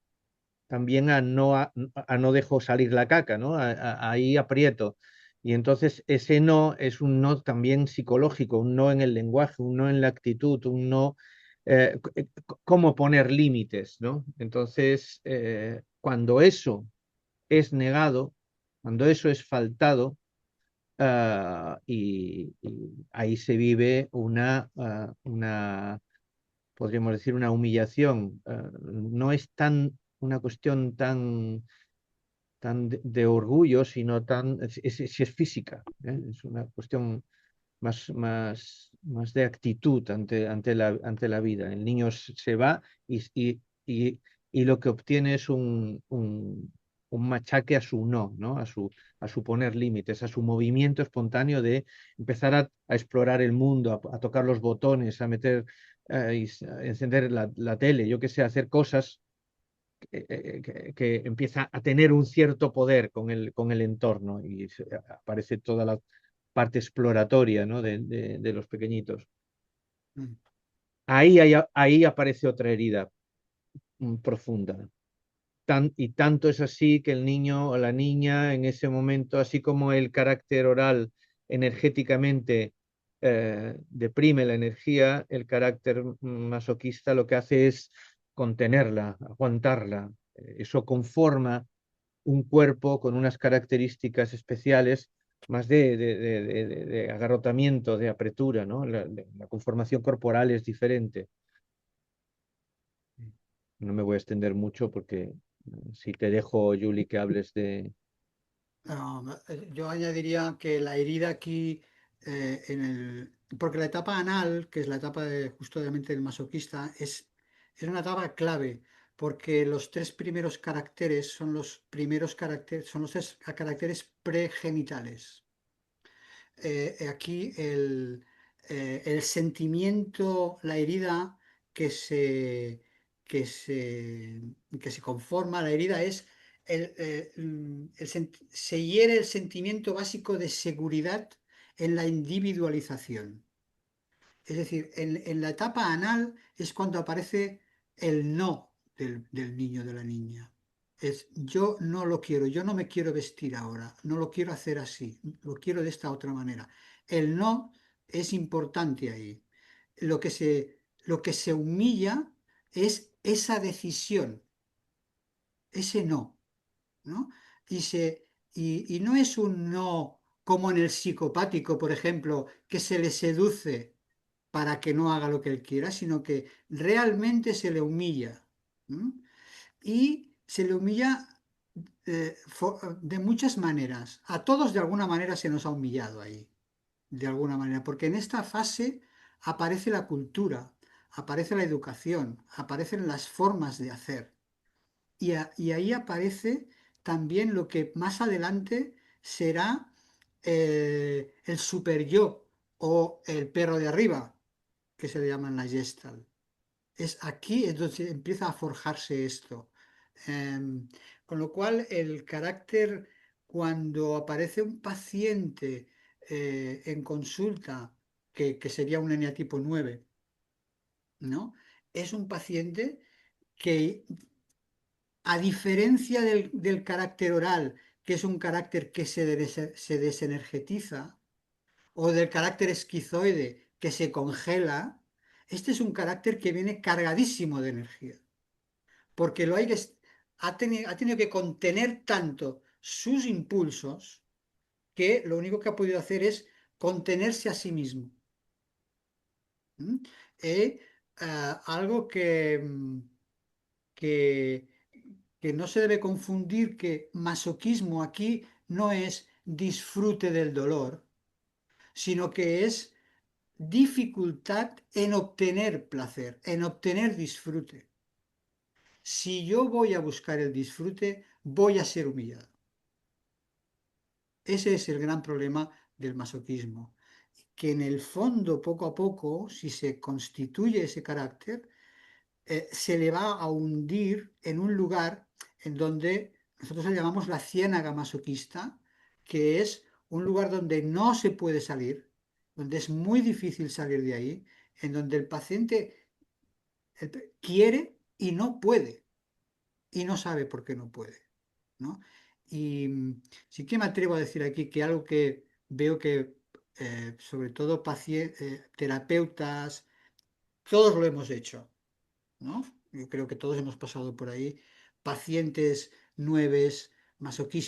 también a no dejo salir la caca, ¿no? Ahí aprieto. Y entonces ese no es un no también psicológico, un no en el lenguaje, un no en la actitud, un no, cómo poner límites, ¿no? Entonces, cuando eso es negado, cuando eso es faltado, y ahí se vive podríamos decir, una humillación. No es tan una cuestión tan de orgullo, sino si es física, ¿eh? Es una cuestión más de actitud ante la vida. El niño se va y, y lo que obtiene es un machaque a su no, ¿no? A su poner límites, a su movimiento espontáneo de empezar a explorar el mundo, a tocar los botones, a meter, a encender la tele, yo qué sé, hacer cosas que empieza a tener un cierto poder con el entorno y aparece toda la parte exploratoria, ¿no? de los pequeñitos.
Mm.
Ahí aparece otra herida profunda. Y tanto es así que el niño o la niña en ese momento, así como el carácter oral energéticamente deprime la energía, el carácter masoquista lo que hace es contenerla, aguantarla. Eso conforma un cuerpo con unas características especiales más de agarrotamiento, de apretura, ¿no? La conformación corporal es diferente. No me voy a extender mucho porque si te dejo, Julie, que hables de...
Yo añadiría que la herida aquí, porque la etapa anal, que es la etapa justamente del masoquista, es una etapa clave, porque los tres primeros caracteres son los primeros caracteres, son los tres caracteres pregenitales. Aquí el sentimiento, la herida que se, que se, que se conforma, la herida es, se hiere el sentimiento básico de seguridad en la individualización. Es decir, en la etapa anal es cuando aparece el no del niño, de la niña. Es yo no lo quiero, yo no me quiero vestir ahora, no lo quiero hacer así, lo quiero de esta otra manera. El no es importante ahí. Lo que se humilla es esa decisión, ese no, ¿no? Y no es un no como en el psicopático, por ejemplo, que se le seduce para que no haga lo que él quiera, sino que realmente se le humilla. ¿No? Y se le humilla de muchas maneras. A todos de alguna manera se nos ha humillado ahí, de alguna manera, porque en esta fase aparece la cultura, aparece la educación, aparecen las formas de hacer. Y ahí aparece también lo que más adelante será el super yo o el perro de arriba, que se le llama en la Gestalt. Aquí es donde empieza a forjarse esto. Con lo cual, el carácter, cuando aparece un paciente en consulta, que sería un eneatipo 9, ¿no? Es un paciente que, a diferencia del carácter oral, que es un carácter que se desenergetiza, o del carácter esquizoide, que se congela, este es un carácter que viene cargadísimo de energía, porque ha tenido que contener tanto sus impulsos que lo único que ha podido hacer es contenerse a sí mismo. ¿Mm? Algo que, que no se debe confundir, que masoquismo aquí no es disfrute del dolor, sino que es dificultad en obtener placer, en obtener disfrute. Si yo voy a buscar el disfrute, voy a ser humillado. Ese es el gran problema del masoquismo, que en el fondo, poco a poco, si se constituye ese carácter, se le va a hundir en un lugar en donde nosotros le llamamos la ciénaga masoquista, que es un lugar donde no se puede salir, donde es muy difícil salir de ahí, en donde el paciente quiere y no puede, y no sabe por qué no puede, ¿no? Y sí que me atrevo a decir aquí que algo que veo que, sobre todo terapeutas, todos lo hemos hecho, ¿no? Yo creo que todos hemos pasado por ahí, pacientes nueves,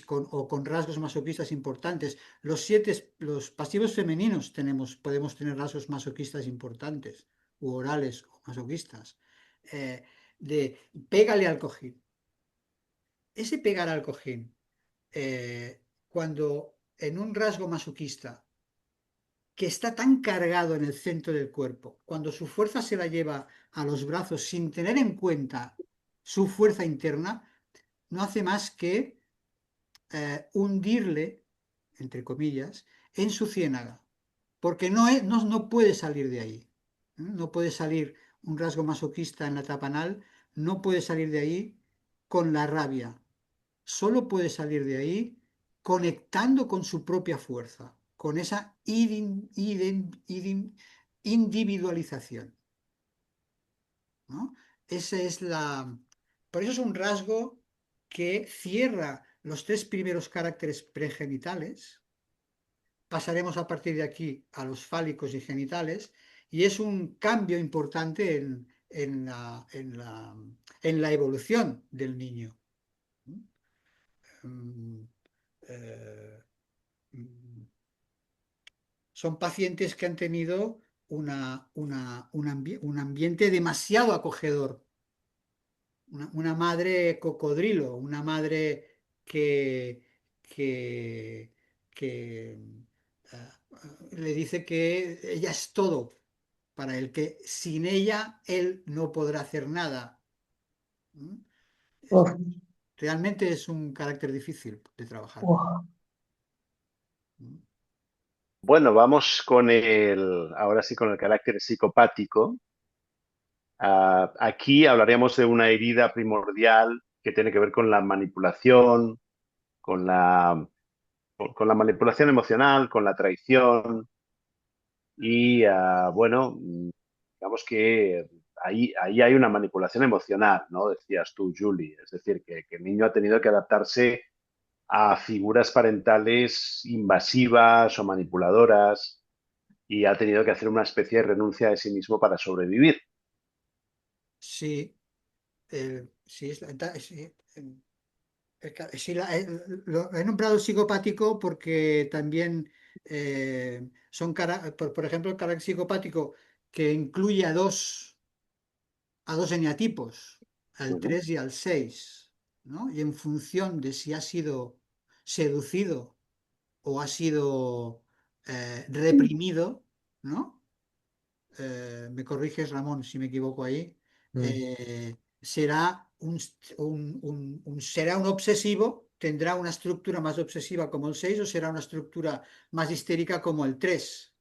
o con rasgos masoquistas importantes. Los pasivos femeninos podemos tener rasgos masoquistas importantes, u orales o masoquistas. De pégale al cojín, ese pegar al cojín, cuando en un rasgo masoquista que está tan cargado en el centro del cuerpo, cuando su fuerza se la lleva a los brazos sin tener en cuenta su fuerza interna, no hace más que hundirle, entre comillas, en su ciénaga, porque no puede salir de ahí. No puede salir un rasgo masoquista en la etapa anal, no puede salir de ahí con la rabia, solo puede salir de ahí conectando con su propia fuerza, con esa individualización, ¿no? Esa es la... Por eso es un rasgo que cierra los tres primeros caracteres pregenitales. Pasaremos a partir de aquí a los fálicos y genitales, y es un cambio importante en la evolución del niño. Mm, eh, mm, Son pacientes que han tenido un ambiente demasiado acogedor, una madre cocodrilo, una madre que, que, que le dice que ella es todo para él, que sin ella él no podrá hacer nada. ¿Mm?
uf,
Realmente es un carácter difícil de trabajar.
uf.
¿Mm?
Bueno, vamos ahora sí con el carácter psicopático. Aquí hablaríamos de una herida primordial que tiene que ver con la manipulación, con con la manipulación emocional, con la traición y, bueno, digamos que ahí hay una manipulación emocional, ¿no? Decías tú, Julie. Es decir, que el niño ha tenido que adaptarse a figuras parentales invasivas o manipuladoras y ha tenido que hacer una especie de renuncia de sí mismo para sobrevivir.
Sí, sí, sí, sí, lo he nombrado psicopático porque también por ejemplo, el carácter psicopático que incluye a dos eneatipos, al
Ujú.
3 y al 6, ¿no? Y en función de si ha sido seducido o ha sido reprimido, ¿no? Me corriges, Ramón, si me equivoco ahí,
Mm.
será será un obsesivo, tendrá una estructura más obsesiva como el 6 o será una estructura más histérica como el 3,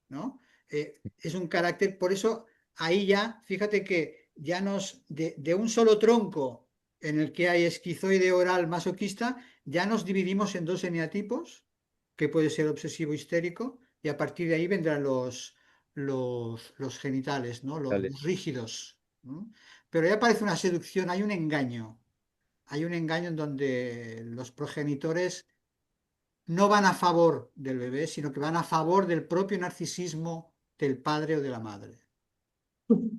¿no? Es un carácter, por eso ahí ya, fíjate que ya de un solo tronco en el que hay esquizoide oral masoquista, ya nos dividimos en dos eneatipos, que puede ser obsesivo histérico, y a partir de ahí vendrán los genitales, ¿no? Los
Tales.
rígidos, ¿no? Pero ya aparece una seducción, hay un engaño en donde los progenitores no van a favor del bebé, sino que van a favor del propio narcisismo del padre o de la madre.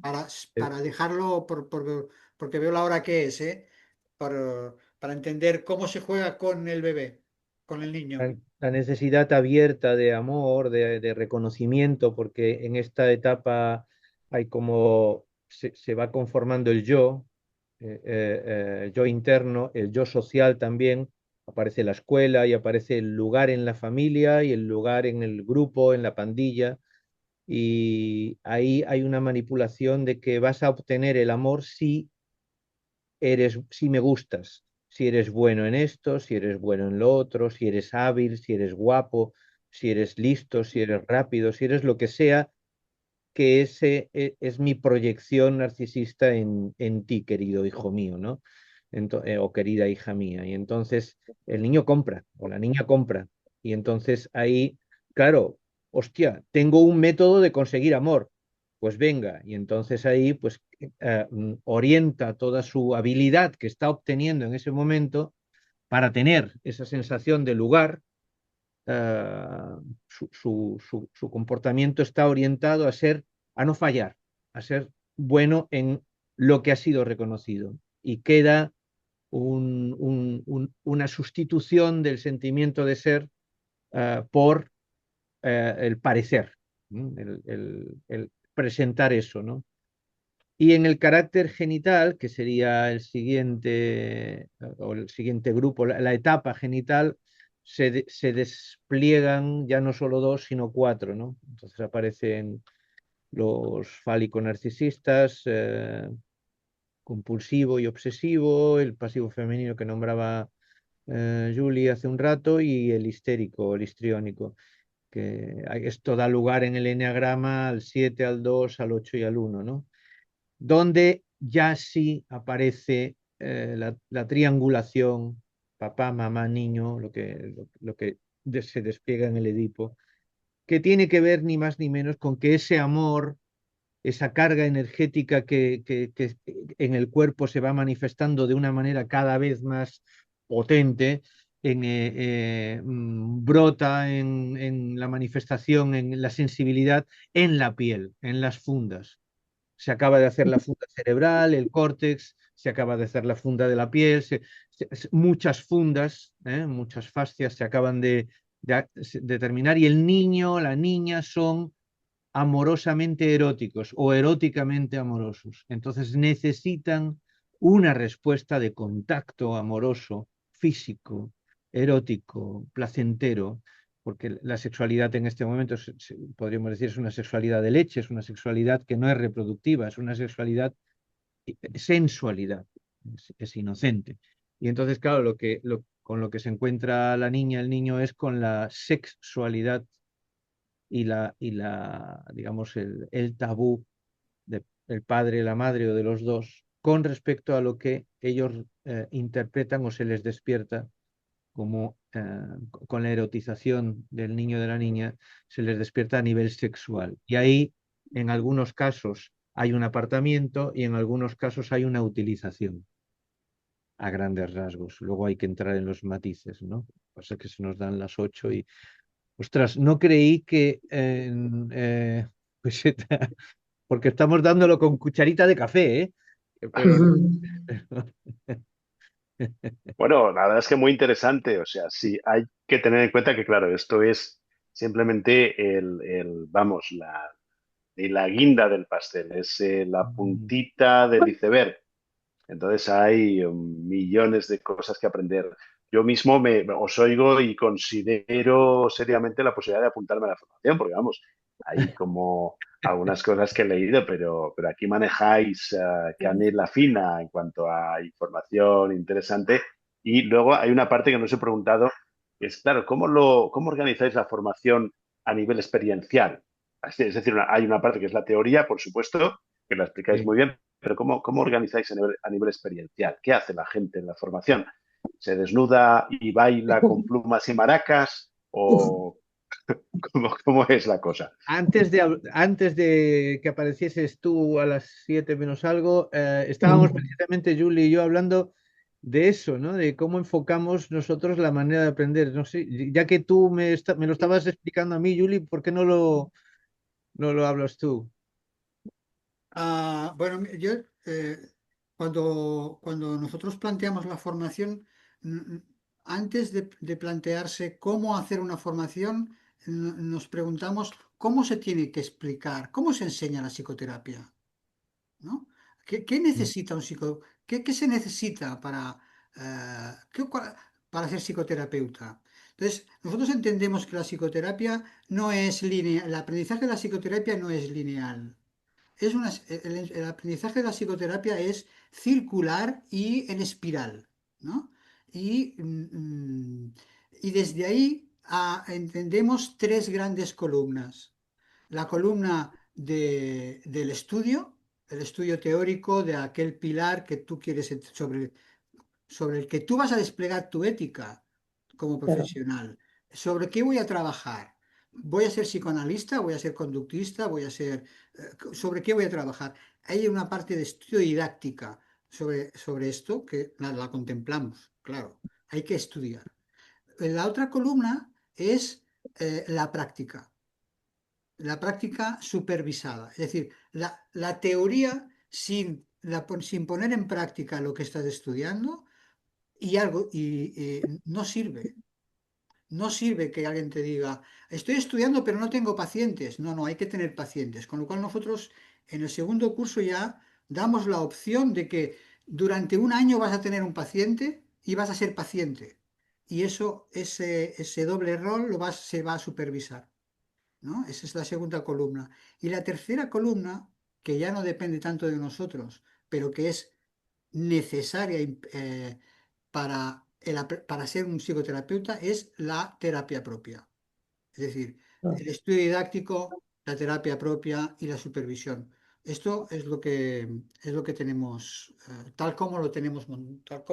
Para,
Eh,
para dejarlo, porque veo la hora que es, ¿eh? Para entender cómo se juega con el bebé, con el niño.
la necesidad abierta de amor, de reconocimiento, porque en esta etapa hay como se va conformando el yo interno, el yo social también, aparece la escuela y aparece el lugar en la familia y el lugar en el grupo, en la pandilla, y ahí hay una manipulación de que vas a obtener el amor si me gustas, si eres bueno en esto, si eres bueno en lo otro, si eres hábil, si eres guapo, si eres listo, si eres rápido, si eres lo que sea, que ese es mi proyección narcisista en ti, querido hijo mío, ¿no? O querida hija mía. Y entonces el niño compra o la niña compra. Y entonces ahí, claro, hostia, tengo un método de conseguir amor. Pues venga, y entonces ahí pues orienta toda su habilidad que está obteniendo en ese momento para tener esa sensación de lugar. Su comportamiento está orientado a no fallar, a ser bueno en lo que ha sido reconocido. Y queda una sustitución del sentimiento de ser por el parecer, ¿no? El presentar eso, ¿no? Y en el carácter genital, que sería el siguiente grupo, la etapa genital, se despliegan ya no solo dos, sino cuatro, ¿no? Entonces aparecen los fálico-narcisistas, compulsivo y obsesivo, el pasivo femenino que nombraba Julie hace un rato, y el histérico, el histriónico, que esto da lugar en el eneagrama al 7, al 2, al 8 y al 1, ¿no? Donde ya sí aparece la triangulación, papá, mamá, niño, lo que se despliega en el Edipo, que tiene que ver ni más ni menos con que ese amor, esa carga energética que en el cuerpo se va manifestando de una manera cada vez más potente, brota en la manifestación, en la sensibilidad, en la piel, en las fundas. Se acaba de hacer la funda cerebral, el córtex, se acaba de hacer la funda de la piel, muchas fundas, muchas fascias se acaban de terminar, y el niño, la niña son amorosamente eróticos o eróticamente amorosos. Entonces necesitan una respuesta de contacto amoroso, físico, erótico, placentero, porque la sexualidad en este momento, podríamos decir, es una sexualidad de leche, es una sexualidad que no es reproductiva, es una sexualidad, sensualidad, es inocente. Y entonces, claro, con lo que se encuentra la niña, el niño, es con la sexualidad digamos, el tabú del padre, la madre o de los dos con respecto a lo que ellos interpretan o se les despierta como, con la erotización del niño o de la niña, se les despierta a nivel sexual. Y ahí, en algunos casos, hay un apartamiento y en algunos casos hay una utilización a grandes rasgos. Luego hay que entrar en los matices, ¿no? Pasa que se nos dan las 8 y, ostras, no creí que pues, porque estamos dándolo con cucharita de café, ¿eh? Pero,
Bueno, la verdad es que muy interesante. O sea, sí, hay que tener en cuenta que, claro, esto es simplemente vamos, la guinda del pastel, es la puntita del iceberg. Entonces hay millones de cosas que aprender. Yo mismo os oigo y considero seriamente la posibilidad de apuntarme a la formación, porque vamos, hay como algunas cosas que he leído, pero aquí manejáis canela fina en cuanto a información interesante. Y luego hay una parte que no os he preguntado, que es, claro, ¿cómo organizáis la formación a nivel experiencial? Es decir, hay una parte que es la teoría, por supuesto, que la explicáis
sí.
muy bien, pero ¿cómo organizáis a nivel experiencial? ¿Qué hace la gente en la formación? ¿Se desnuda y baila con plumas y maracas? ¿O cómo es la cosa?
Antes de que aparecieses tú a las 7 menos algo, estábamos precisamente Julie y yo hablando de eso, ¿no? De cómo enfocamos nosotros la manera de aprender. No sé, ya que tú me lo estabas explicando a mí, Julie, ¿por qué no lo hablas tú?
Bueno, yo cuando nosotros planteamos la formación, antes de plantearse cómo hacer una formación, nos preguntamos cómo se tiene que explicar, cómo se enseña la psicoterapia, ¿no? ¿Qué
Mm.
necesita un qué se necesita para ser psicoterapeuta? Entonces, nosotros entendemos que la psicoterapia no es lineal, el aprendizaje de la psicoterapia no es lineal. El aprendizaje de la psicoterapia es circular y en espiral, ¿no? Y, y desde ahí entendemos tres grandes columnas. La columna del estudio, el estudio teórico de aquel pilar que tú quieres, sobre el que tú vas a desplegar tu ética como
Claro.
profesional. ¿Sobre qué voy a trabajar? ¿Voy a ser psicoanalista? ¿Voy a ser conductista? ¿Sobre qué voy a trabajar? Hay una parte de estudio didáctica sobre esto que la contemplamos, claro. Hay que estudiar. La otra columna es la práctica supervisada. Es decir, la teoría sin poner en práctica lo que estás estudiando y no sirve. No sirve que alguien te diga, estoy estudiando pero no tengo pacientes. No, no, hay que tener pacientes. Con lo cual nosotros en el segundo curso ya damos la opción de que durante un año vas a tener un paciente y vas a ser paciente. Y ese doble rol se va a supervisar, ¿no? Esa es la segunda columna. Y la tercera columna, que ya no depende tanto de nosotros, pero que es necesaria para ser un psicoterapeuta, es la terapia propia. Es decir, el estudio didáctico, la terapia propia y la supervisión. Esto es lo que tenemos, tal como lo tenemos, tal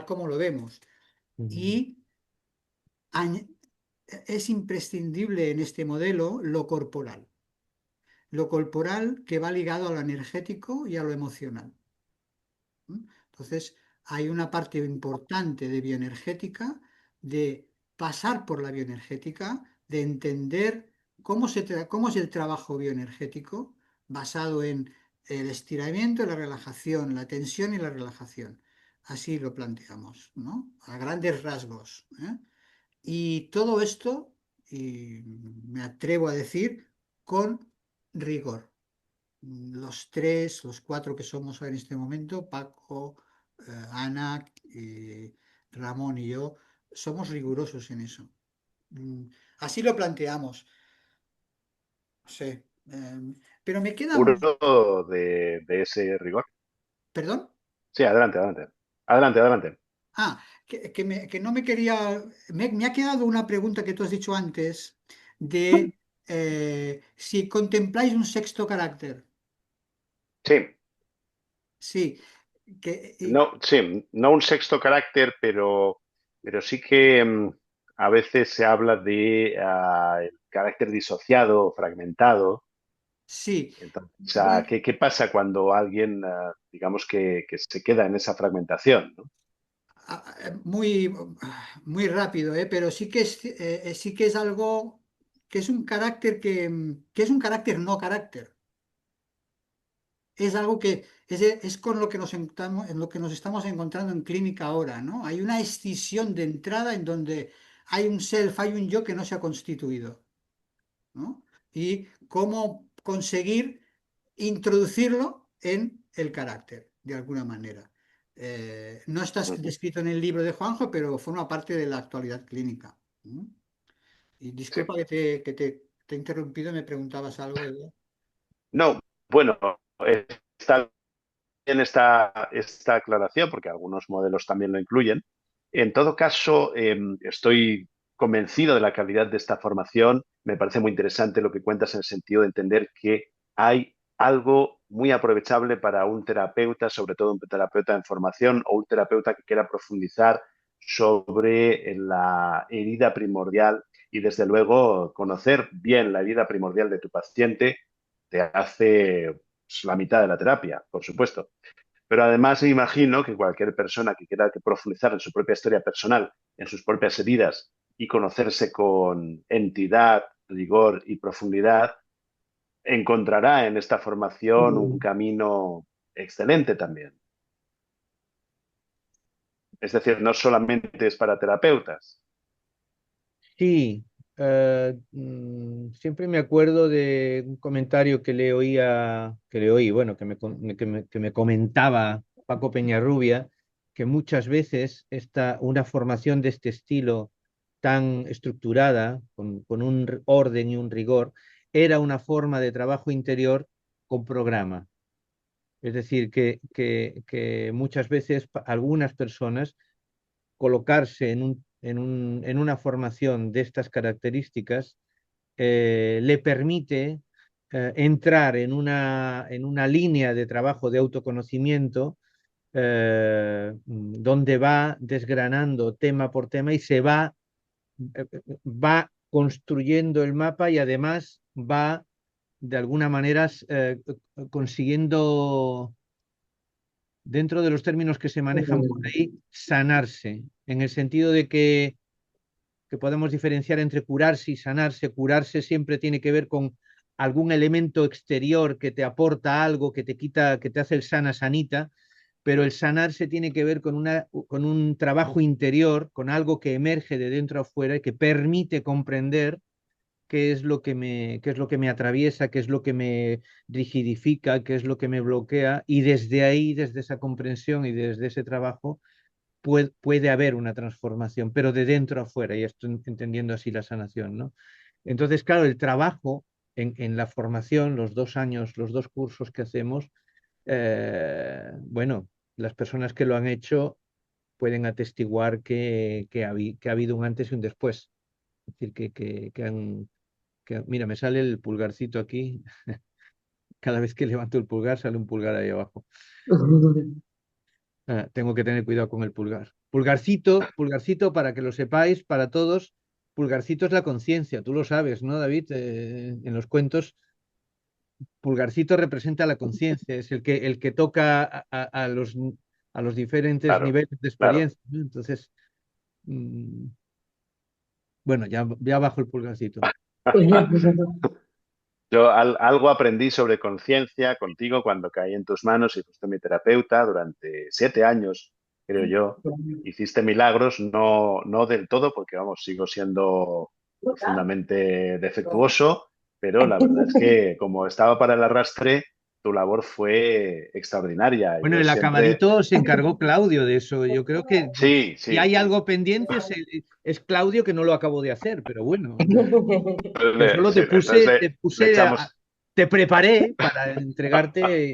como lo vemos.
Ujú.
Y añ- es imprescindible en este modelo lo corporal. Lo corporal que va ligado a lo energético y a lo emocional. ¿Mm? Entonces, hay una parte importante de bioenergética, de pasar por la bioenergética, de entender cómo es el trabajo bioenergético basado en el estiramiento, la relajación, la tensión y la relajación. Así lo planteamos, ¿no? A grandes rasgos, ¿eh? Y todo esto, y me atrevo a decir, con rigor. Los tres, los cuatro que somos en este momento, Paco, Ana, Ramón y yo, somos rigurosos en eso. Mm, Así lo planteamos. Sí. Pero me queda un...
Puro de ese rigor.
¿Perdón?
Sí, adelante, adelante. Adelante, adelante.
Que no me quería... Me ha quedado una pregunta que tú has dicho antes de si contempláis un sexto carácter.
Sí,
Sí, que,
no, sí, no un sexto carácter, pero sí que a veces se habla de el carácter disociado o fragmentado.
sí.
Entonces,
Bueno,
¿qué pasa cuando alguien, digamos, que se queda en esa fragmentación, ¿no?
muy, muy rápido, pero sí que es algo que es un carácter que es un carácter no carácter. Es algo que es con lo que en lo que nos estamos encontrando en clínica ahora, ¿no? Hay una escisión de entrada en donde hay un self, hay un yo que no se ha constituido, ¿no? Y cómo conseguir introducirlo en el carácter, de alguna manera. No está
Ujú.
descrito en el libro de Juanjo, pero forma parte de la actualidad clínica. ¿Mm? Y
Sí.
disculpa te he interrumpido, me preguntabas algo.
No, bueno, está en esta aclaración, porque algunos modelos también lo incluyen. En todo caso, estoy convencido de la calidad de esta formación. Me parece muy interesante lo que cuentas en el sentido de entender que hay algo muy aprovechable para un terapeuta, sobre todo un terapeuta en formación o un terapeuta que quiera profundizar sobre la herida primordial y desde luego conocer bien la herida primordial de tu paciente te hace pues, la mitad de la terapia, por supuesto. Pero además me imagino que cualquier persona que quiera profundizar en su propia historia personal, en sus propias heridas y conocerse con entidad, rigor y profundidad, encontrará en esta formación un camino excelente también. Es decir, no solamente es para terapeutas.
Sí, siempre me acuerdo de un comentario que le oí, bueno, que me comentaba Paco Peñarrubia, que muchas veces una formación de este estilo tan estructurada, con un orden y un rigor, era una forma de trabajo interior con programa. Es decir, que muchas veces algunas personas colocarse en una formación de estas características le permite entrar en una línea de trabajo de autoconocimiento donde va desgranando tema por tema y va construyendo el mapa y además va de alguna manera consiguiendo, dentro de los términos que se manejan por ahí, sanarse, en el sentido de que podemos diferenciar entre curarse y sanarse. Curarse siempre tiene que ver con algún elemento exterior que te aporta algo, que te quita, que te hace el sana sanita, pero el sanarse tiene que ver con un trabajo interior, con algo que emerge de dentro a afuera y que permite comprender qué es lo que qué es lo que me atraviesa, qué es lo que me rigidifica, qué es lo que me bloquea, y desde ahí, desde esa comprensión y desde ese trabajo, puede haber una transformación, pero de dentro a fuera, y estoy entendiendo así la sanación, ¿no? Entonces, claro, el trabajo en la formación, los 2 años, los 2 cursos que hacemos, bueno, las personas que lo han hecho pueden atestiguar que ha habido un antes y un después. Es decir, mira, me sale el pulgarcito aquí. Cada vez que levanto el pulgar, sale un pulgar ahí abajo. Tengo que tener cuidado con el pulgar. Pulgarcito, pulgarcito, para que lo sepáis, para todos, pulgarcito es la conciencia, tú lo sabes, ¿no, David? En los cuentos, pulgarcito representa la conciencia, es el que toca a los diferentes
Claro,
niveles de
claro.
experiencia, ¿no? Entonces, mm, bueno, ya bajo el pulgarcito.
Yo algo aprendí sobre conciencia contigo cuando caí en tus manos y fuiste mi terapeuta durante 7 años, creo yo. Hiciste milagros, no, no del todo, porque vamos, sigo siendo profundamente defectuoso, pero la verdad es que como estaba para el arrastre, tu labor fue extraordinaria.
Bueno,
Yo
el
siempre,
acabadito se encargó Claudio de eso. Yo creo que
sí,
si
sí,
hay algo pendiente es Claudio que no lo acabó de hacer, pero bueno, yo
entonces
solo
sí, entonces le echamos,
te preparé para entregarte.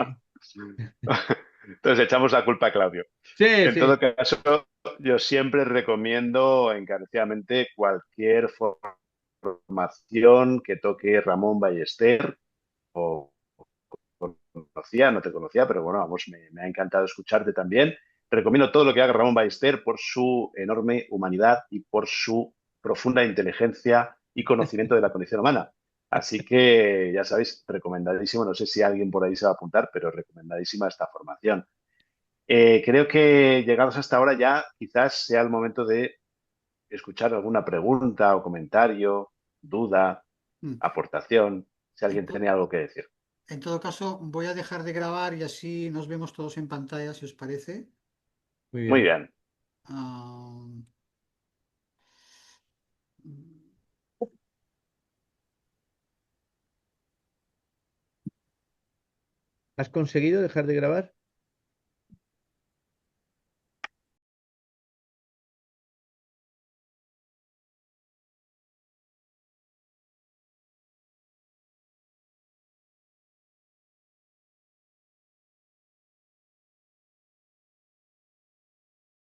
entonces echamos la culpa a Claudio.
Sí,
En
sí.
todo caso, yo siempre recomiendo encarecidamente cualquier formación que toque Ramón Ballester o conocía, no te conocía, pero bueno, vamos, me ha encantado escucharte también. Recomiendo todo lo que haga Ramón Ballester por su enorme humanidad y por su profunda inteligencia y conocimiento de la condición humana. Así que ya sabéis, recomendadísimo. No sé si alguien por ahí se va a apuntar, pero recomendadísima esta formación. Creo que llegados hasta ahora ya quizás sea el momento de escuchar alguna pregunta o comentario, duda,
Mm.
aportación, si
En,
alguien
to-
tiene algo que decir.
en todo caso, voy a dejar de grabar y así nos vemos todos en pantalla, si os parece.
Muy
Muy
bien.
bien.
Ah,
¿Has conseguido dejar de grabar?